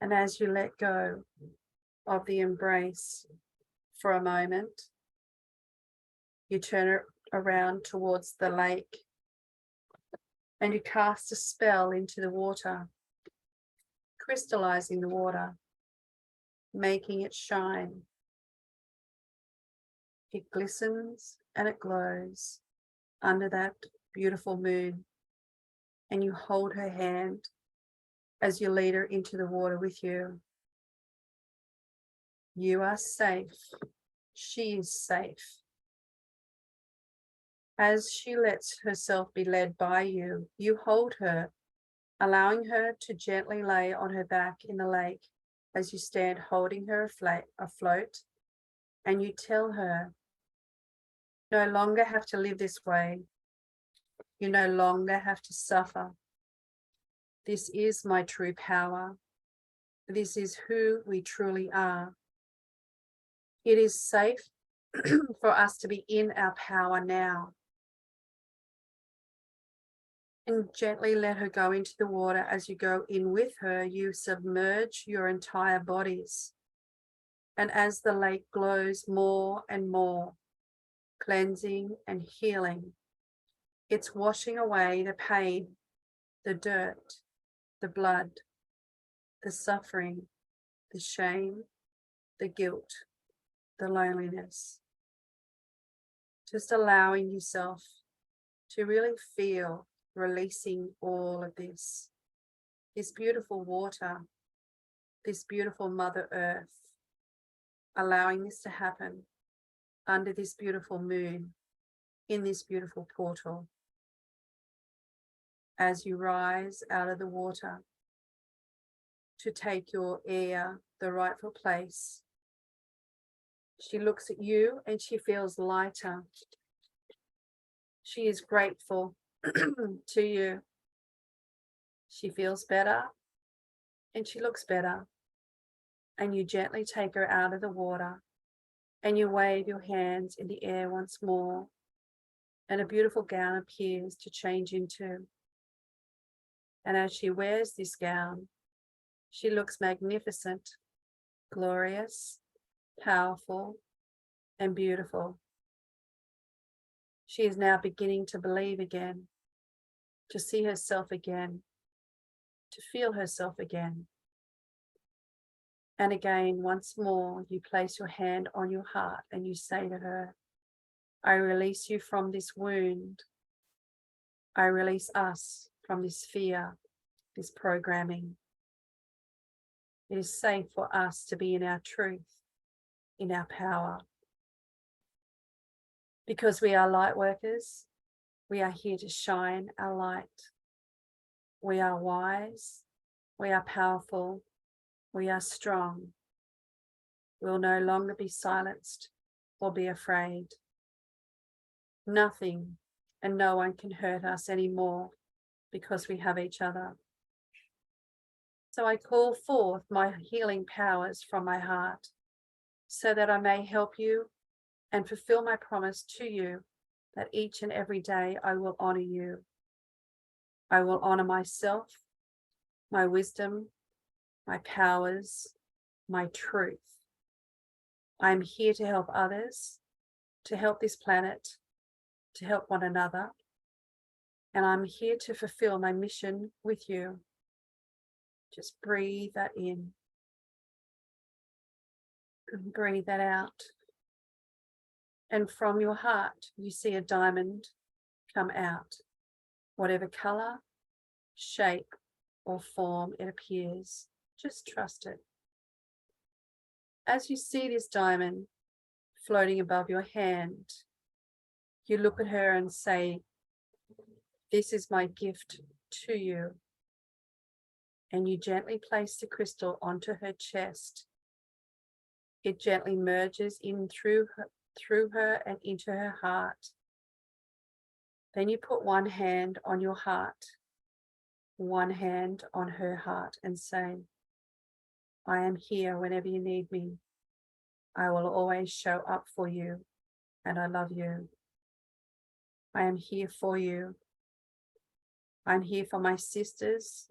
And as you let go of the embrace for a moment, You turn it around towards the lake and you cast a spell into the water, crystallizing the water, making it shine. It glistens and it glows under that beautiful moon, and you hold her hand as you lead her into the water with you. You are safe. She is safe. As she lets herself be led by you, you hold her, allowing her to gently lay on her back in the lake as you stand holding her afloat, and you tell her, no longer have to live this way. You no longer have to suffer. This is my true power. This is who we truly are. It is safe for us to be in our power now. And gently let her go into the water. As you go in with her, you submerge your entire bodies. And as the lake glows more and more, cleansing and healing, it's washing away the pain, the dirt, the blood, the suffering, the shame, the guilt, the loneliness. Just allowing yourself to really feel releasing all of this beautiful water, this beautiful Mother Earth, allowing this to happen under this beautiful moon, in this beautiful portal. As you rise out of the water to take your air, the rightful place, she looks at you and she feels lighter. She is grateful to you. She feels better and she looks better. And you gently take her out of the water and you wave your hands in the air once more, and a beautiful gown appears to change into. And as she wears this gown, she looks magnificent, glorious, powerful, and beautiful. She is now beginning to believe again, to see herself again, to feel herself again. And again, once more, you place your hand on your heart and you say to her, I release you from this wound. I release us from this fear, this programming. It is safe for us to be in our truth, in our power. Because we are light workers, we are here to shine our light. We are wise, we are powerful, we are strong. We will no longer be silenced or be afraid. Nothing and no one can hurt us anymore because we have each other. So I call forth my healing powers from my heart so that I may help you and fulfill my promise to you that each and every day I will honor you. I will honor myself, my wisdom, my powers, my truth. I am here to help others, to help this planet, to help one another. And I'm here to fulfill my mission with you. Just breathe that in and breathe that out. And from your heart, you see a diamond come out, whatever color, shape, or form it appears. Just trust it. As you see this diamond floating above your hand, you look at her and say, this is my gift to you. And you gently place the crystal onto her chest. It gently merges in through her and into her heart. Then you put one hand on your heart, one hand on her heart, and say, I am here whenever you need me. I will always show up for you, and I love you. I am here for you. I'm here for my sisters,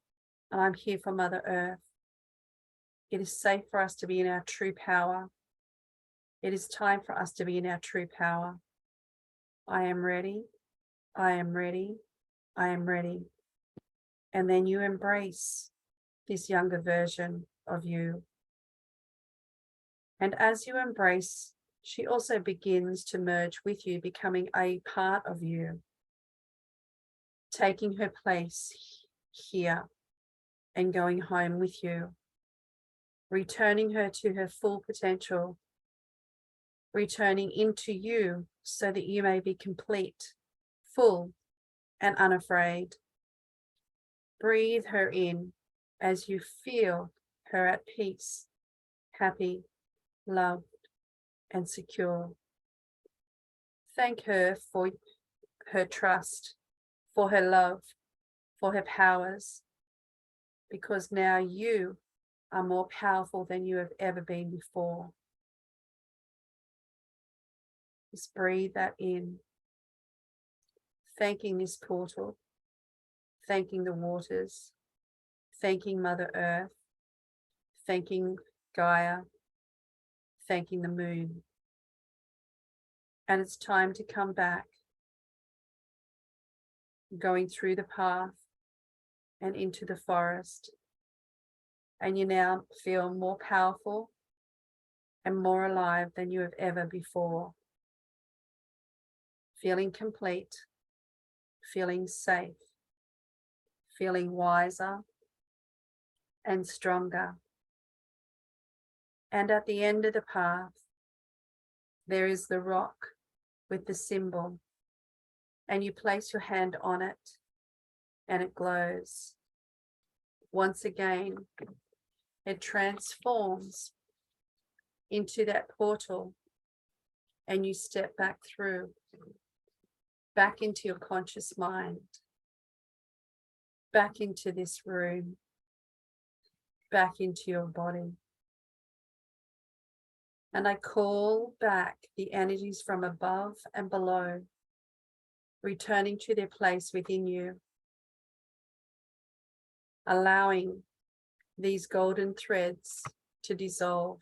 and I'm here for Mother Earth. It is safe for us to be in our true power. It is time for us to be in our true power. I am ready. I am ready. I am ready. And then you embrace this younger version of you. And as you embrace, she also begins to merge with you, becoming a part of you, taking her place here and going home with you, returning her to her full potential, returning into you so that you may be complete, full, and unafraid. Breathe her in as you feel her at peace, happy, loved, and secure. Thank her for her trust, for her love, for her powers, because now you are more powerful than you have ever been before. Just breathe that in, thanking this portal, thanking the waters, thanking Mother Earth, thanking Gaia, thanking the moon. And it's time to come back, going through the path and into the forest. And you now feel more powerful and more alive than you have ever before. Feeling complete, feeling safe, feeling wiser and stronger. And at the end of the path, there is the rock with the symbol, and you place your hand on it and it glows. Once again, it transforms into that portal and you step back through, back into your conscious mind, back into this room, back into your body. And I call back the energies from above and below, returning to their place within you, allowing these golden threads to dissolve,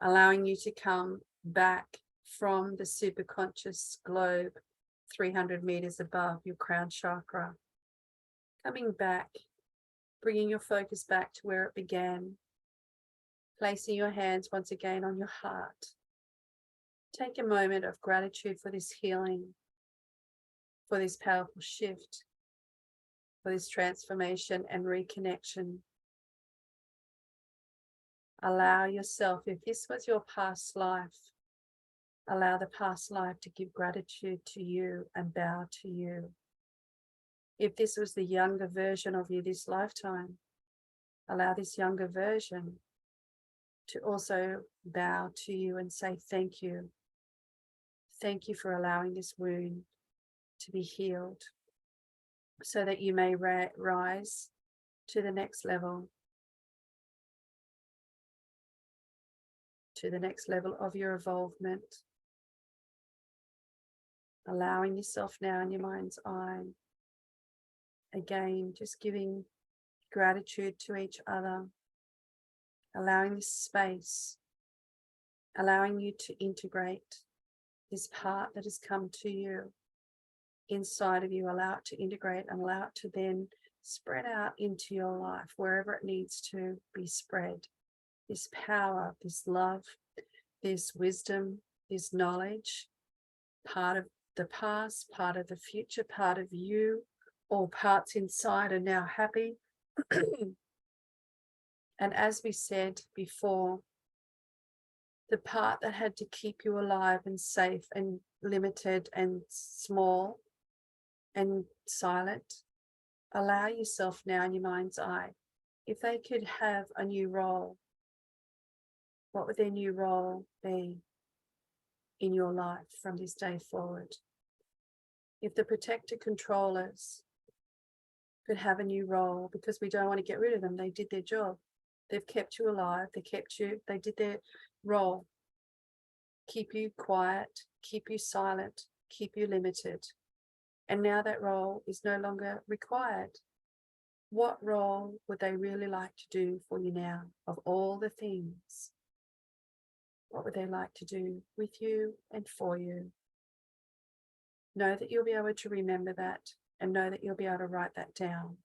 allowing you to come back from the superconscious globe 300 meters above your crown chakra, coming back, bringing your focus back to where it began, placing your hands once again on your heart. Take a moment of gratitude for this healing, for this powerful shift, for this transformation and reconnection. Allow yourself, if this was your past life, allow the past life to give gratitude to you and bow to you. If this was the younger version of you this lifetime, allow this younger version to also bow to you and say thank you. Thank you for allowing this wound to be healed so that you may rise to the next level, to the next level of your involvement. Allowing yourself now in your mind's eye. Again, just giving gratitude to each other, allowing this space, allowing you to integrate this part that has come to you inside of you, allow it to integrate and allow it to then spread out into your life wherever it needs to be spread. This power, this love, this wisdom, this knowledge, part of the past, part of the future, part of you, all parts inside are now happy. And as we said before, the part that had to keep you alive and safe and limited and small and silent, allow yourself now in your mind's eye, if they could have a new role, what would their new role be in your life from this day forward? If the protector controllers could have a new role, because we don't want to get rid of them, they did their job. They've kept you alive, they did their role. Keep you quiet, keep you silent, keep you limited. And now that role is no longer required. What role would they really like to do for you now? Of all the things, what would they like to do with you and for you? know that you'll be able to remember that, and know that you'll be able to write that down.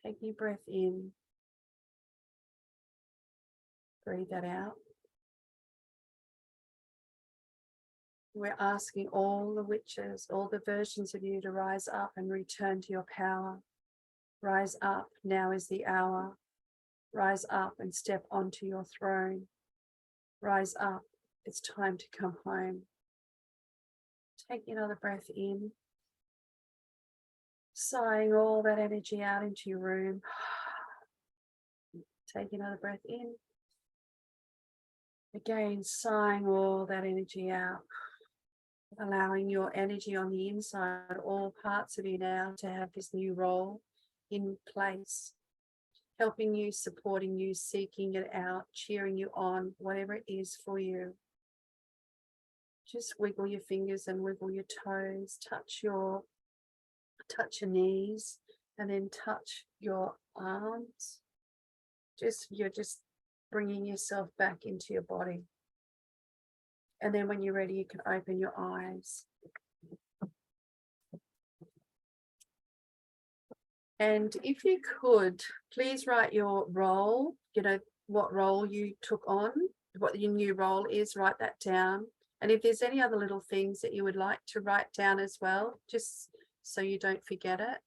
Take your breath in. Breathe that out. We're asking all the witches, all the versions of you to rise up and return to your power. Rise up, now is the hour. Rise up and step onto your throne. Rise up, it's time to come home. Take another breath in. Sighing all that energy out into your room. Take another breath in. Again, sighing all that energy out. Allowing your energy on the inside, all parts of you now, to have this new role in place. Helping you, supporting you, seeking it out, cheering you on, whatever it is for you. Just wiggle your fingers and wiggle your toes, touch your knees, and then touch your arms. You're just bringing yourself back into your body. And then when you're ready, you can open your eyes. And if you could, please write your role, what role you took on, what your new role is, write that down. And if there's any other little things that you would like to write down as well, just so you don't forget it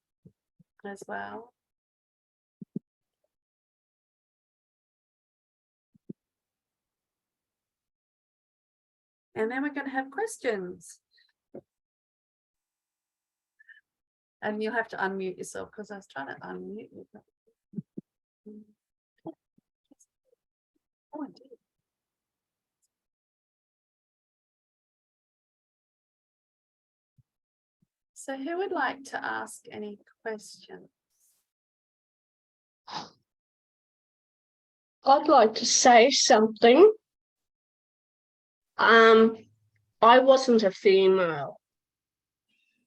as well. And then we're going to have questions. And you'll have to unmute yourself, because I was trying to unmute you. Oh, I did. So who would like to ask any questions? I'd like to say something. I wasn't a female.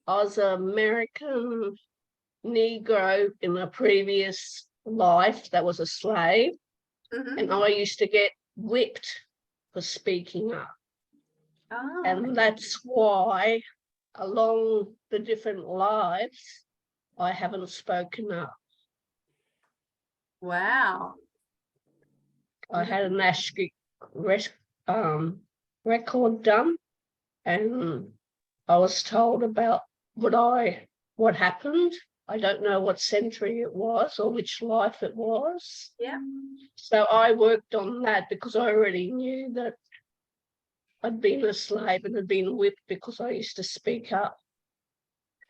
I was an American Negro in a previous life that was a slave. Mm-hmm. And I used to get whipped for speaking up. Oh, And that's why, along the different lives, I haven't spoken up. wow. I had an ASCII record done, and I was told about what happened. I don't know what century it was or which life it was. Yeah. So I worked on that because I already knew that I'd been a slave and had been whipped because I used to speak up.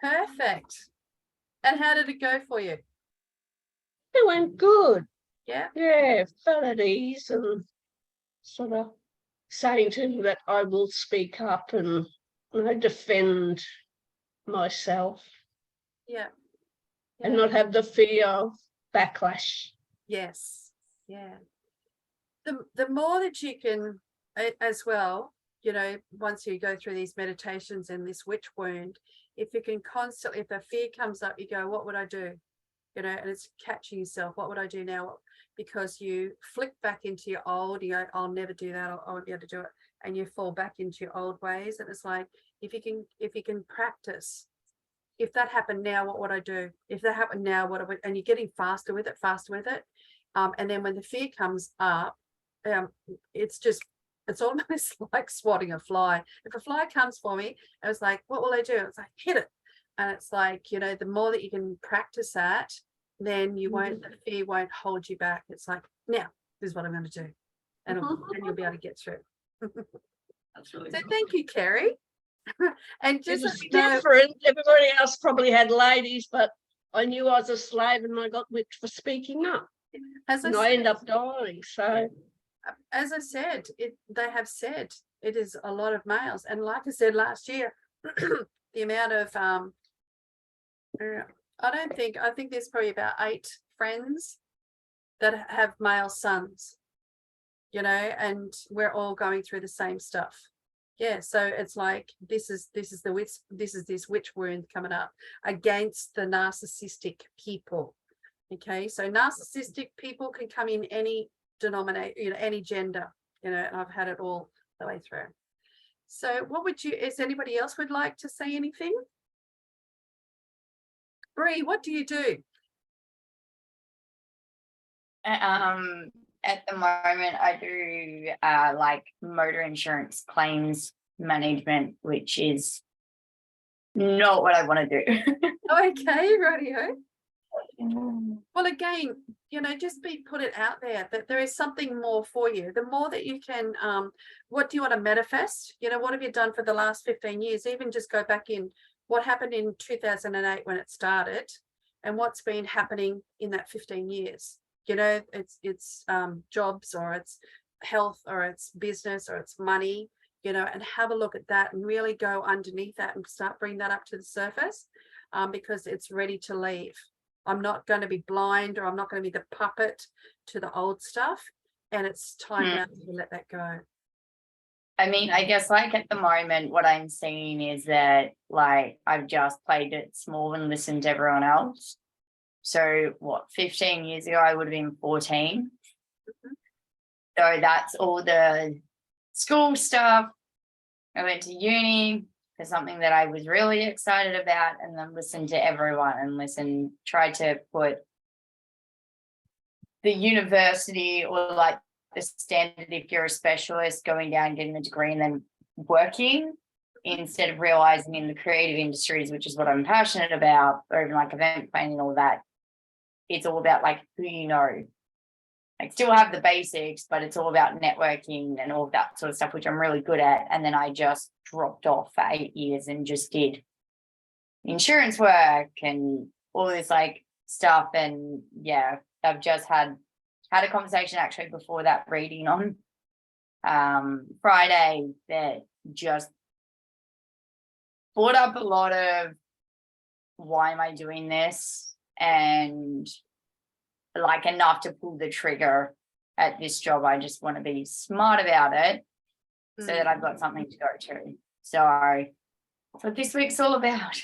Perfect. And how did it go for you? It went good. Yeah. Yeah, felt at ease and sort of saying to him that I will speak up and defend myself. Yeah. And not have the fear of backlash. Yes. Yeah. The more that you can, as well, once you go through these meditations and this witch wound, if you can constantly, if a fear comes up, you go, what would I do? And it's catching yourself. What would I do now? Because you flick back into your old, you go, I'll never do that. I won't be able to do it. And you fall back into your old ways. And it's like, if you can practice, if that happened now, what would I do? If that happened now, what would, and you're getting faster with it. And then when the fear comes up, it's almost like swatting a fly. If a fly comes for me, I was like, what will I do? It's like, hit it. And it's like, the more that you can practice that, then the fear won't hold you back. It's like, now, this is what I'm going to do. And you'll be able to get through. That's really cool. Thank you, Kerry. And just it's different. Everybody else probably had ladies, but I knew I was a slave and I got whipped for speaking up. I end up dying. So, as I said, they have said it is a lot of males. And like I said last year, the amount of I think there's probably about 8 friends that have male sons, and we're all going through the same stuff. Yeah, so it's like this is this witch wound coming up against the narcissistic people. Okay, so narcissistic people can come in any denomination, any gender, and I've had it all the way through. So what would you, is anybody else would like to say anything? Bree, what do you do? At the moment, I do like motor insurance claims management, which is not what I want to do. Okay, radio. Well, again, just put it out there that there is something more for you. The more that you can, what do you want to manifest? What have you done for the last 15 years? Even just go back in what happened in 2008 when it started and what's been happening in that 15 years. It's jobs, or it's health, or it's business, or it's money, and have a look at that and really go underneath that and start bringing that up to the surface, because it's ready to leave. I'm not going to be blind, or I'm not going to be the puppet to the old stuff. And it's time now to let that go. I mean, I guess like at the moment, what I'm seeing is that like I've just played it small and listened to everyone else. So what, 15 years ago, I would have been 14. So that's all the school stuff. I went to uni for something that I was really excited about, and then listened to everyone and tried to put the university or like the standard, if you're a specialist, going down, getting a degree and then working, instead of realizing in the creative industries, which is what I'm passionate about, or even like event planning and all that, it's all about like who you know. I still have the basics, but it's all about networking and all of that sort of stuff, which I'm really good at. And then I just dropped off for 8 years and just did insurance work and all this like stuff. And yeah, I've just had a conversation actually before that reading on Friday that just brought up a lot of why am I doing this, and like enough to pull the trigger at this job. I just want to be smart about it so that I've got something to go to. So that's what this week's all about.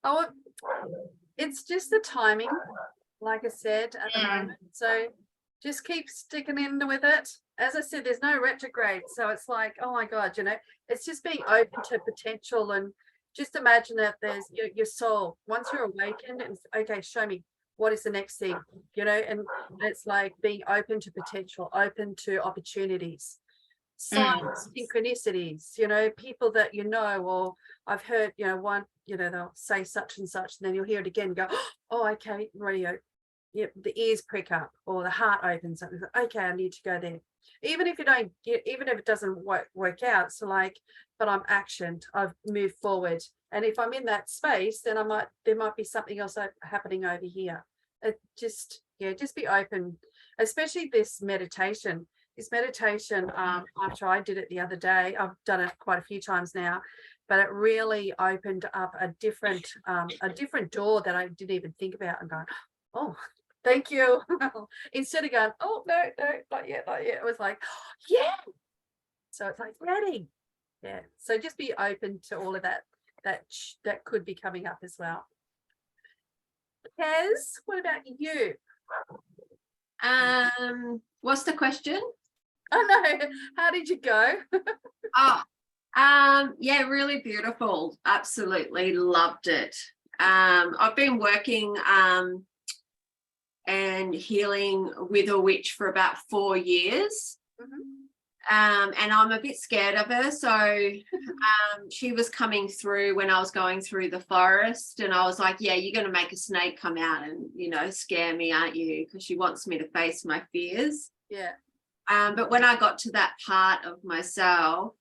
Oh, it's just the timing, like I said, at the moment. So just keep sticking in with it. As I said, there's no retrograde. So it's like, oh my God, it's just being open to potential. And just imagine that there's your soul, once you're awakened, and okay, show me what is the next thing, and it's like being open to potential, open to opportunities, signs, synchronicities, people that or I've heard, one, they'll say such and such, and then you'll hear it again and go, oh, okay, radio. Yep, the ears prick up or the heart opens up. Okay, I need to go there. Even if it doesn't work out, so like, but I'm actioned, I've moved forward. And if I'm in that space, then there might be something else happening over here. Just be open, especially this meditation. After I did it the other day, I've done it quite a few times now, but it really opened up a different door that I didn't even think about, and going, oh, thank you. Instead of going, oh, no, not yet. It was like, oh, yeah. So it's like ready. Yeah. So just be open to all of that could be coming up as well. Kez, what about you? What's the question? Oh no, how did you go? Yeah, really beautiful. Absolutely loved it. I've been working and healing with a witch for about 4 years. And I'm a bit scared of her. So she was coming through when I was going through the forest, and I was like, yeah, you're going to make a snake come out and, scare me, aren't you? Because she wants me to face my fears. Yeah. But when I got to that part of myself,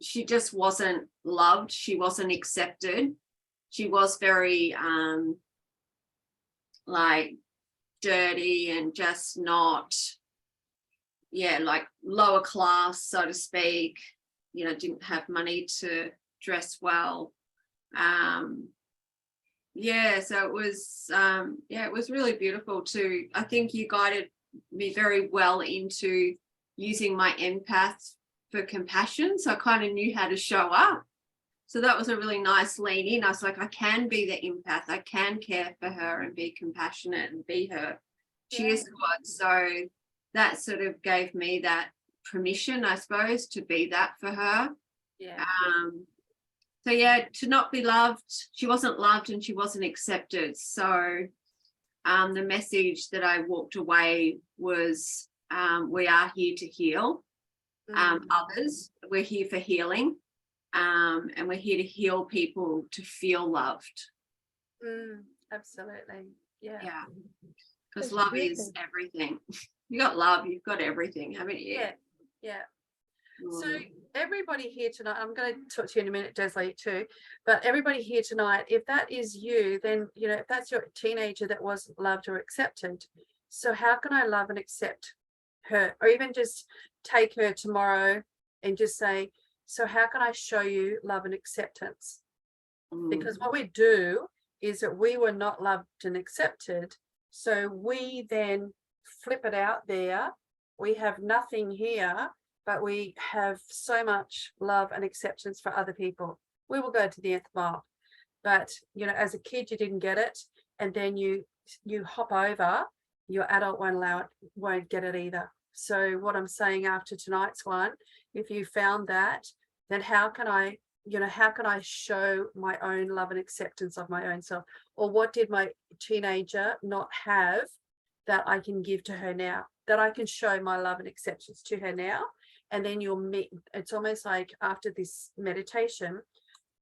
she just wasn't loved. She wasn't accepted. She was very like dirty and just not, like lower class, so to speak, didn't have money to dress well. So it was really beautiful too. I think you guided me very well into using my empath for compassion. So I kind of knew how to show up. So that was a really nice lean in. I was like, I can be the empath. I can care for her and be compassionate and be her Yeah. squad. So that sort of gave me that permission, I suppose, to be that for her. Yeah. So yeah, to not be loved, she wasn't loved and she wasn't accepted. So the message that I walked away was we are here to heal others. We're here for healing, and we're here to heal people to feel loved. Absolutely. Yeah. Yeah, because That's love is beautiful. everything. You got love, you've got everything, haven't you? Yeah. Yeah. So Mm. everybody here tonight, I'm going to talk to you in a minute, Desley, too, but everybody here tonight, if that is you, then, you know, if that's your teenager that wasn't loved or accepted, so how can I love and accept her? Or even just take her tomorrow and just say, so how can I show you love and acceptance? Because what we do is that we were not loved and accepted. So we then flip it out there. We have nothing here, but we have so much love and acceptance for other people. We will go to the nth mile. But, you know, as a kid, you didn't get it. And then you hop over, your adult won't get it either. So what I'm saying after tonight's one, if you found that, then how can I show my own love and acceptance of my own self? Or what did my teenager not have that I can give to her now, that I can show my love and acceptance to her now? And then you'll meet, it's almost like after this meditation,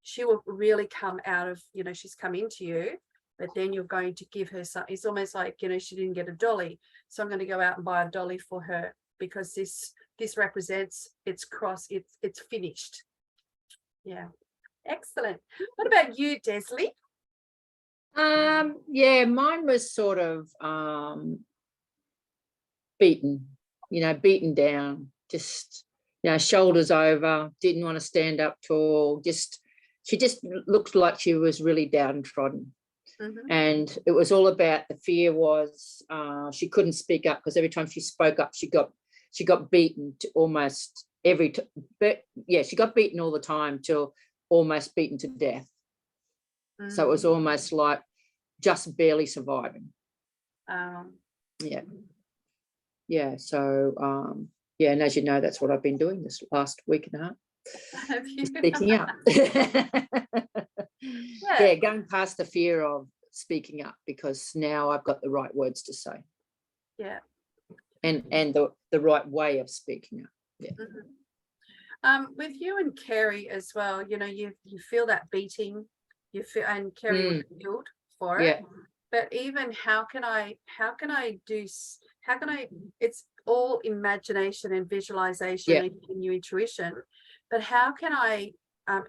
she will really come out of, you know, she's come into you, but then you're going to give her something. It's almost like, you know, she didn't get a dolly, so I'm going to go out and buy a dolly for her, because this represents it's finished. Yeah, excellent. What about you, Desley? Yeah, mine was sort of beaten down, just, you know, shoulders over, didn't want to stand up tall, she just looked like she was really downtrodden. And it was all about, the fear was she couldn't speak up, because every time she spoke up, she got beaten to almost she got beaten all the time, till almost beaten to death. So it was almost like just barely surviving. So and as you know, that's what I've been doing this last week and a half. Have you? Speaking up. Yeah. Going past the fear of speaking up, because now I've got the right words to say. Yeah. And the right way of speaking up. Yeah. With you and Kerry as well, you know, you feel that beating, you feel, and Kerry was healed for it. Yeah. But even it's all imagination and visualization and your intuition, but how can I,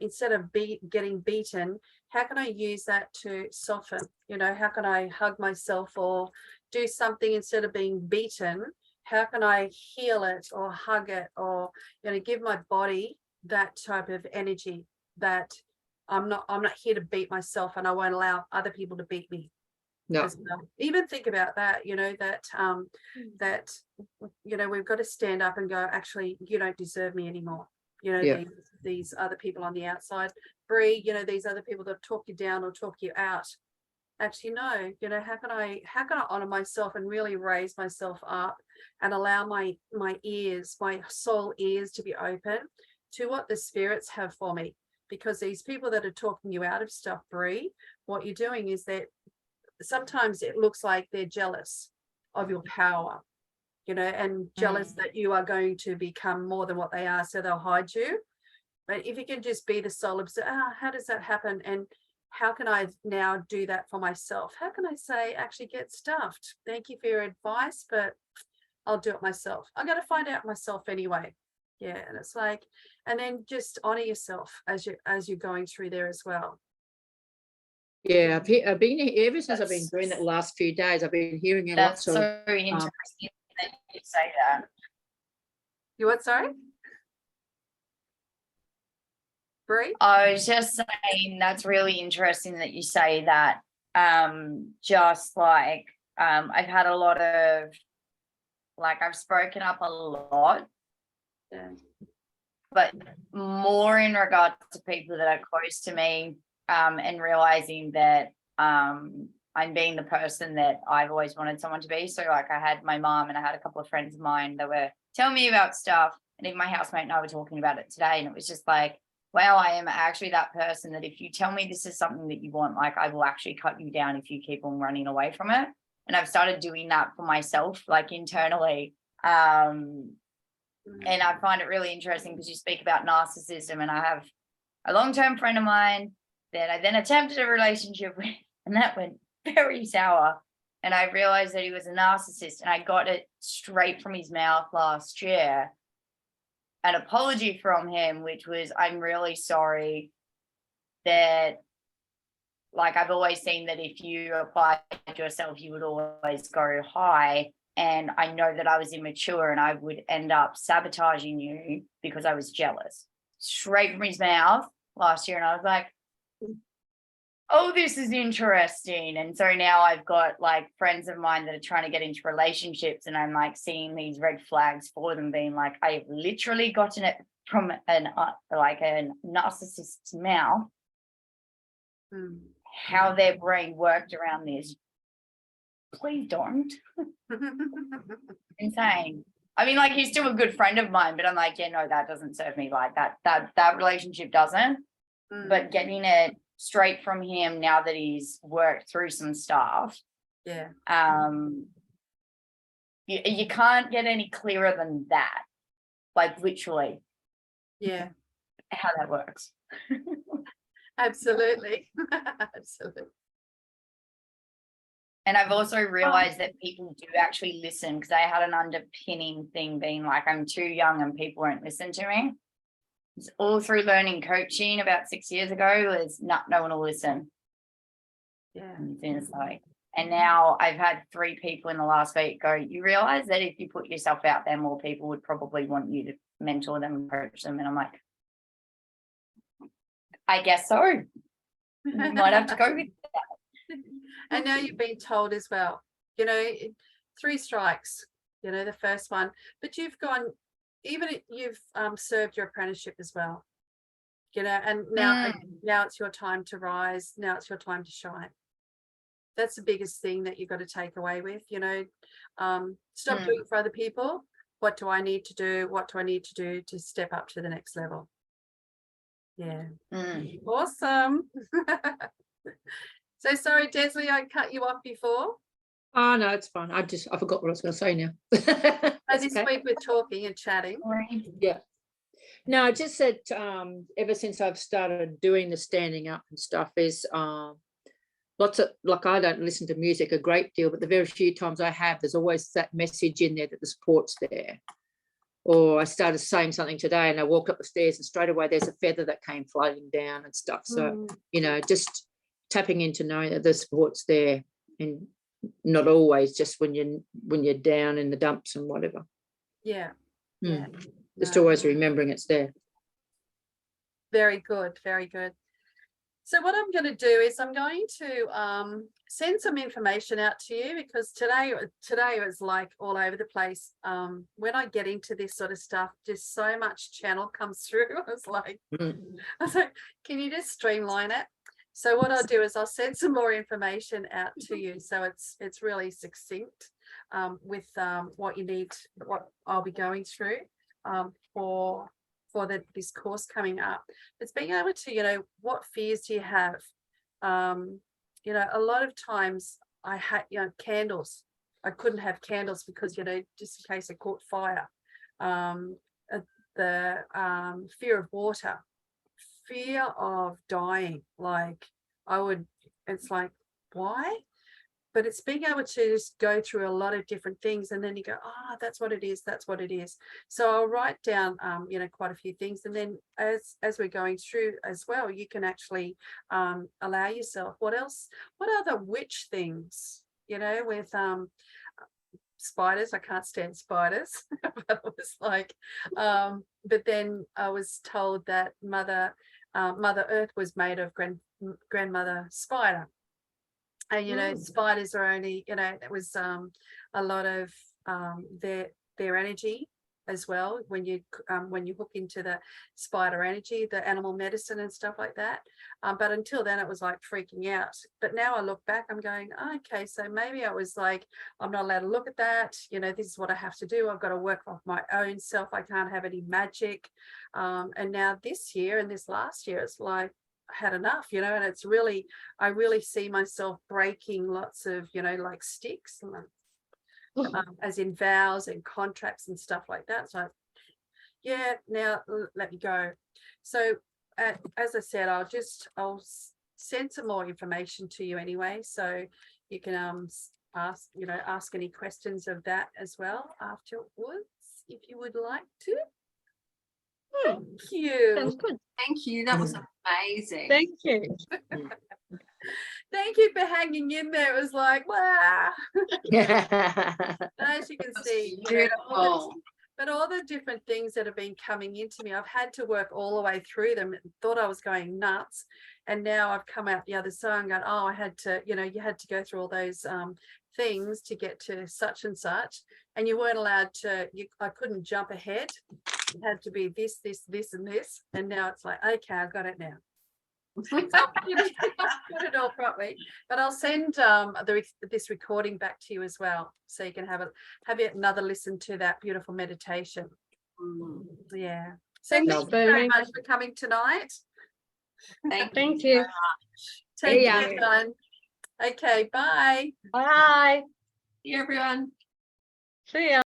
instead of getting beaten, how can I use that to soften? You know, how can I hug myself or do something instead of being beaten? How can I heal it or hug it, or, you know, give my body that type of energy that I'm not here to beat myself, and I won't allow other people to beat me. No. As well. Even think about that, you know, that you know, we've got to stand up and go, actually, you don't deserve me anymore. You know, these other people on the outside, Bree, you know, these other people that talk you down or talk you out. Actually, no, you know, how can I honor myself and really raise myself up and allow my ears, my soul ears, to be open to what the spirits have for me? Because these people that are talking you out of stuff, Bree, what you're doing is that sometimes it looks like they're jealous of your power, you know, and jealous that you are going to become more than what they are, so they'll hide you. But if you can just be the soul observer, how does that happen? And how can I now do that for myself? How can I say, actually, get stuffed? Thank you for your advice, but I'll do it myself. I'm going to find out myself anyway. Yeah. And it's like, and then just honor yourself as you're going through there as well. Yeah, I've been here ever since I've been doing that the last few days. I've been hearing a lot. That's so interesting that you say that. You what, sorry? Bree? I was just saying that's really interesting that you say that. Just like I've had a lot of, like, I've spoken up a lot, but more in regards to people that are close to me, and realizing that I'm being the person that I've always wanted someone to be. So like I had my mom and I had a couple of friends of mine that were telling me about stuff, and even my housemate and I were talking about it today, and it was just like, well, I am actually that person that if you tell me this is something that you want, like I will actually cut you down if you keep on running away from it. And I've started doing that for myself, like internally. And I find it really interesting because you speak about narcissism, and I have a long-term friend of mine that I then attempted a relationship with, and that went very sour. And I realized that he was a narcissist, and I got it straight from his mouth last year. An apology from him, which was, I'm really sorry that, like, I've always seen that if you applied yourself, you would always go high. And I know that I was immature and I would end up sabotaging you because I was jealous. Straight from his mouth last year. And I was like, oh, this is interesting. And so now I've got like friends of mine that are trying to get into relationships, and I'm like seeing these red flags for them, being like, I've literally gotten it from like a narcissist's mouth, how their brain worked around this. Please don't. Insane. I mean, like, he's still a good friend of mine, but I'm like, yeah, no, that doesn't serve me. Like that relationship doesn't. But getting it straight from him now that he's worked through some stuff, Yeah. You can't get any clearer than that, like literally Yeah. how that works. Absolutely. Absolutely. And I've also realized that people do actually listen, because I had an underpinning thing being like, I'm too young and people won't listen to me. It's all through learning coaching about 6 years ago, was no one will listen. Yeah. And it's like, and now I've had 3 people in the last week go, you realize that if you put yourself out there, more people would probably want you to mentor them and coach them. And I'm like, I guess so. You might have to go with that. And now you've been told as well, 3 strikes, the first one, but you've gone, even you've served your apprenticeship as well, and now it's your time to rise. Now it's your time to shine. That's the biggest thing that you've got to take away with, stop doing for other people. What do I need to do? What do I need to do to step up to the next level? Yeah. Awesome. So sorry, Desley, I cut you off before. Oh no, it's fine. I forgot what I was going to say now. This week we're talking and chatting. Yeah. No, I just said ever since I've started doing the standing up and stuff is lots of, like, I don't listen to music a great deal, but the very few times I have, there's always that message in there that the support's there. Or I started saying something today and I walked up the stairs and straight away there's a feather that came floating down and stuff. So, just tapping into knowing that the support's there, and not always just when you're down in the dumps and whatever. Yeah. Just always remembering it's there. Very good, very good. So what I'm going to do is I'm going to send some information out to you, because today was like all over the place. When I get into this sort of stuff, just so much channel comes through. I was like, can you just streamline it? So what I'll do is I'll send some more information out to you, so it's really succinct with what you need, what I'll be going through for this course coming up. It's being able to, what fears do you have? A lot of times I had, candles. I couldn't have candles because, just in case I caught fire. The fear of water, fear of dying. Like it's like, why? But it's being able to just go through a lot of different things, and then you go, that's what it is. That's what it is. So I'll write down, quite a few things, and then as we're going through as well, you can actually allow yourself. What else? What other witch things? With spiders. I can't stand spiders, but it was like, but then I was told that Mother Earth was made of grandmother spider. And spiders are only, it was a lot of their energy as well when you hook into the spider energy, the animal medicine and stuff like that. But until then, it was like freaking out. But now I look back, I'm going, okay, so maybe I was like, I'm not allowed to look at that. You know, this is what I have to do. I've got to work off my own self. I can't have any magic. And now this year and this last year, it's like, I had enough, you know, and it's really, I really see myself breaking lots of, you know, like sticks, as in vows and contracts and stuff like that. So yeah, now let me go. So as I said, I'll send some more information to you anyway, so you can ask any questions of that as well afterwards if you would like to. Thank you. Sounds good. Thank you. That was amazing. Thank you. Thank you for hanging in there. It was like, wow. As you can That's see, beautiful. but all the different things that have been coming into me, I've had to work all the way through them. Thought I was going nuts, and now I've come out the other side and gone, oh, I had to, you know, you had to go through all those things to get to such and such, and you weren't allowed to. I couldn't jump ahead. It had to be this, and this, and now it's like, okay, I got it now. Put it all properly, but I'll send this recording back to you as well, so you can have another listen to that beautiful meditation. Yeah. So Thanks, thank you very Bernie. much for coming tonight. Thank you. Take Yeah. care, everyone. Okay, bye. Bye. See you, everyone. See ya.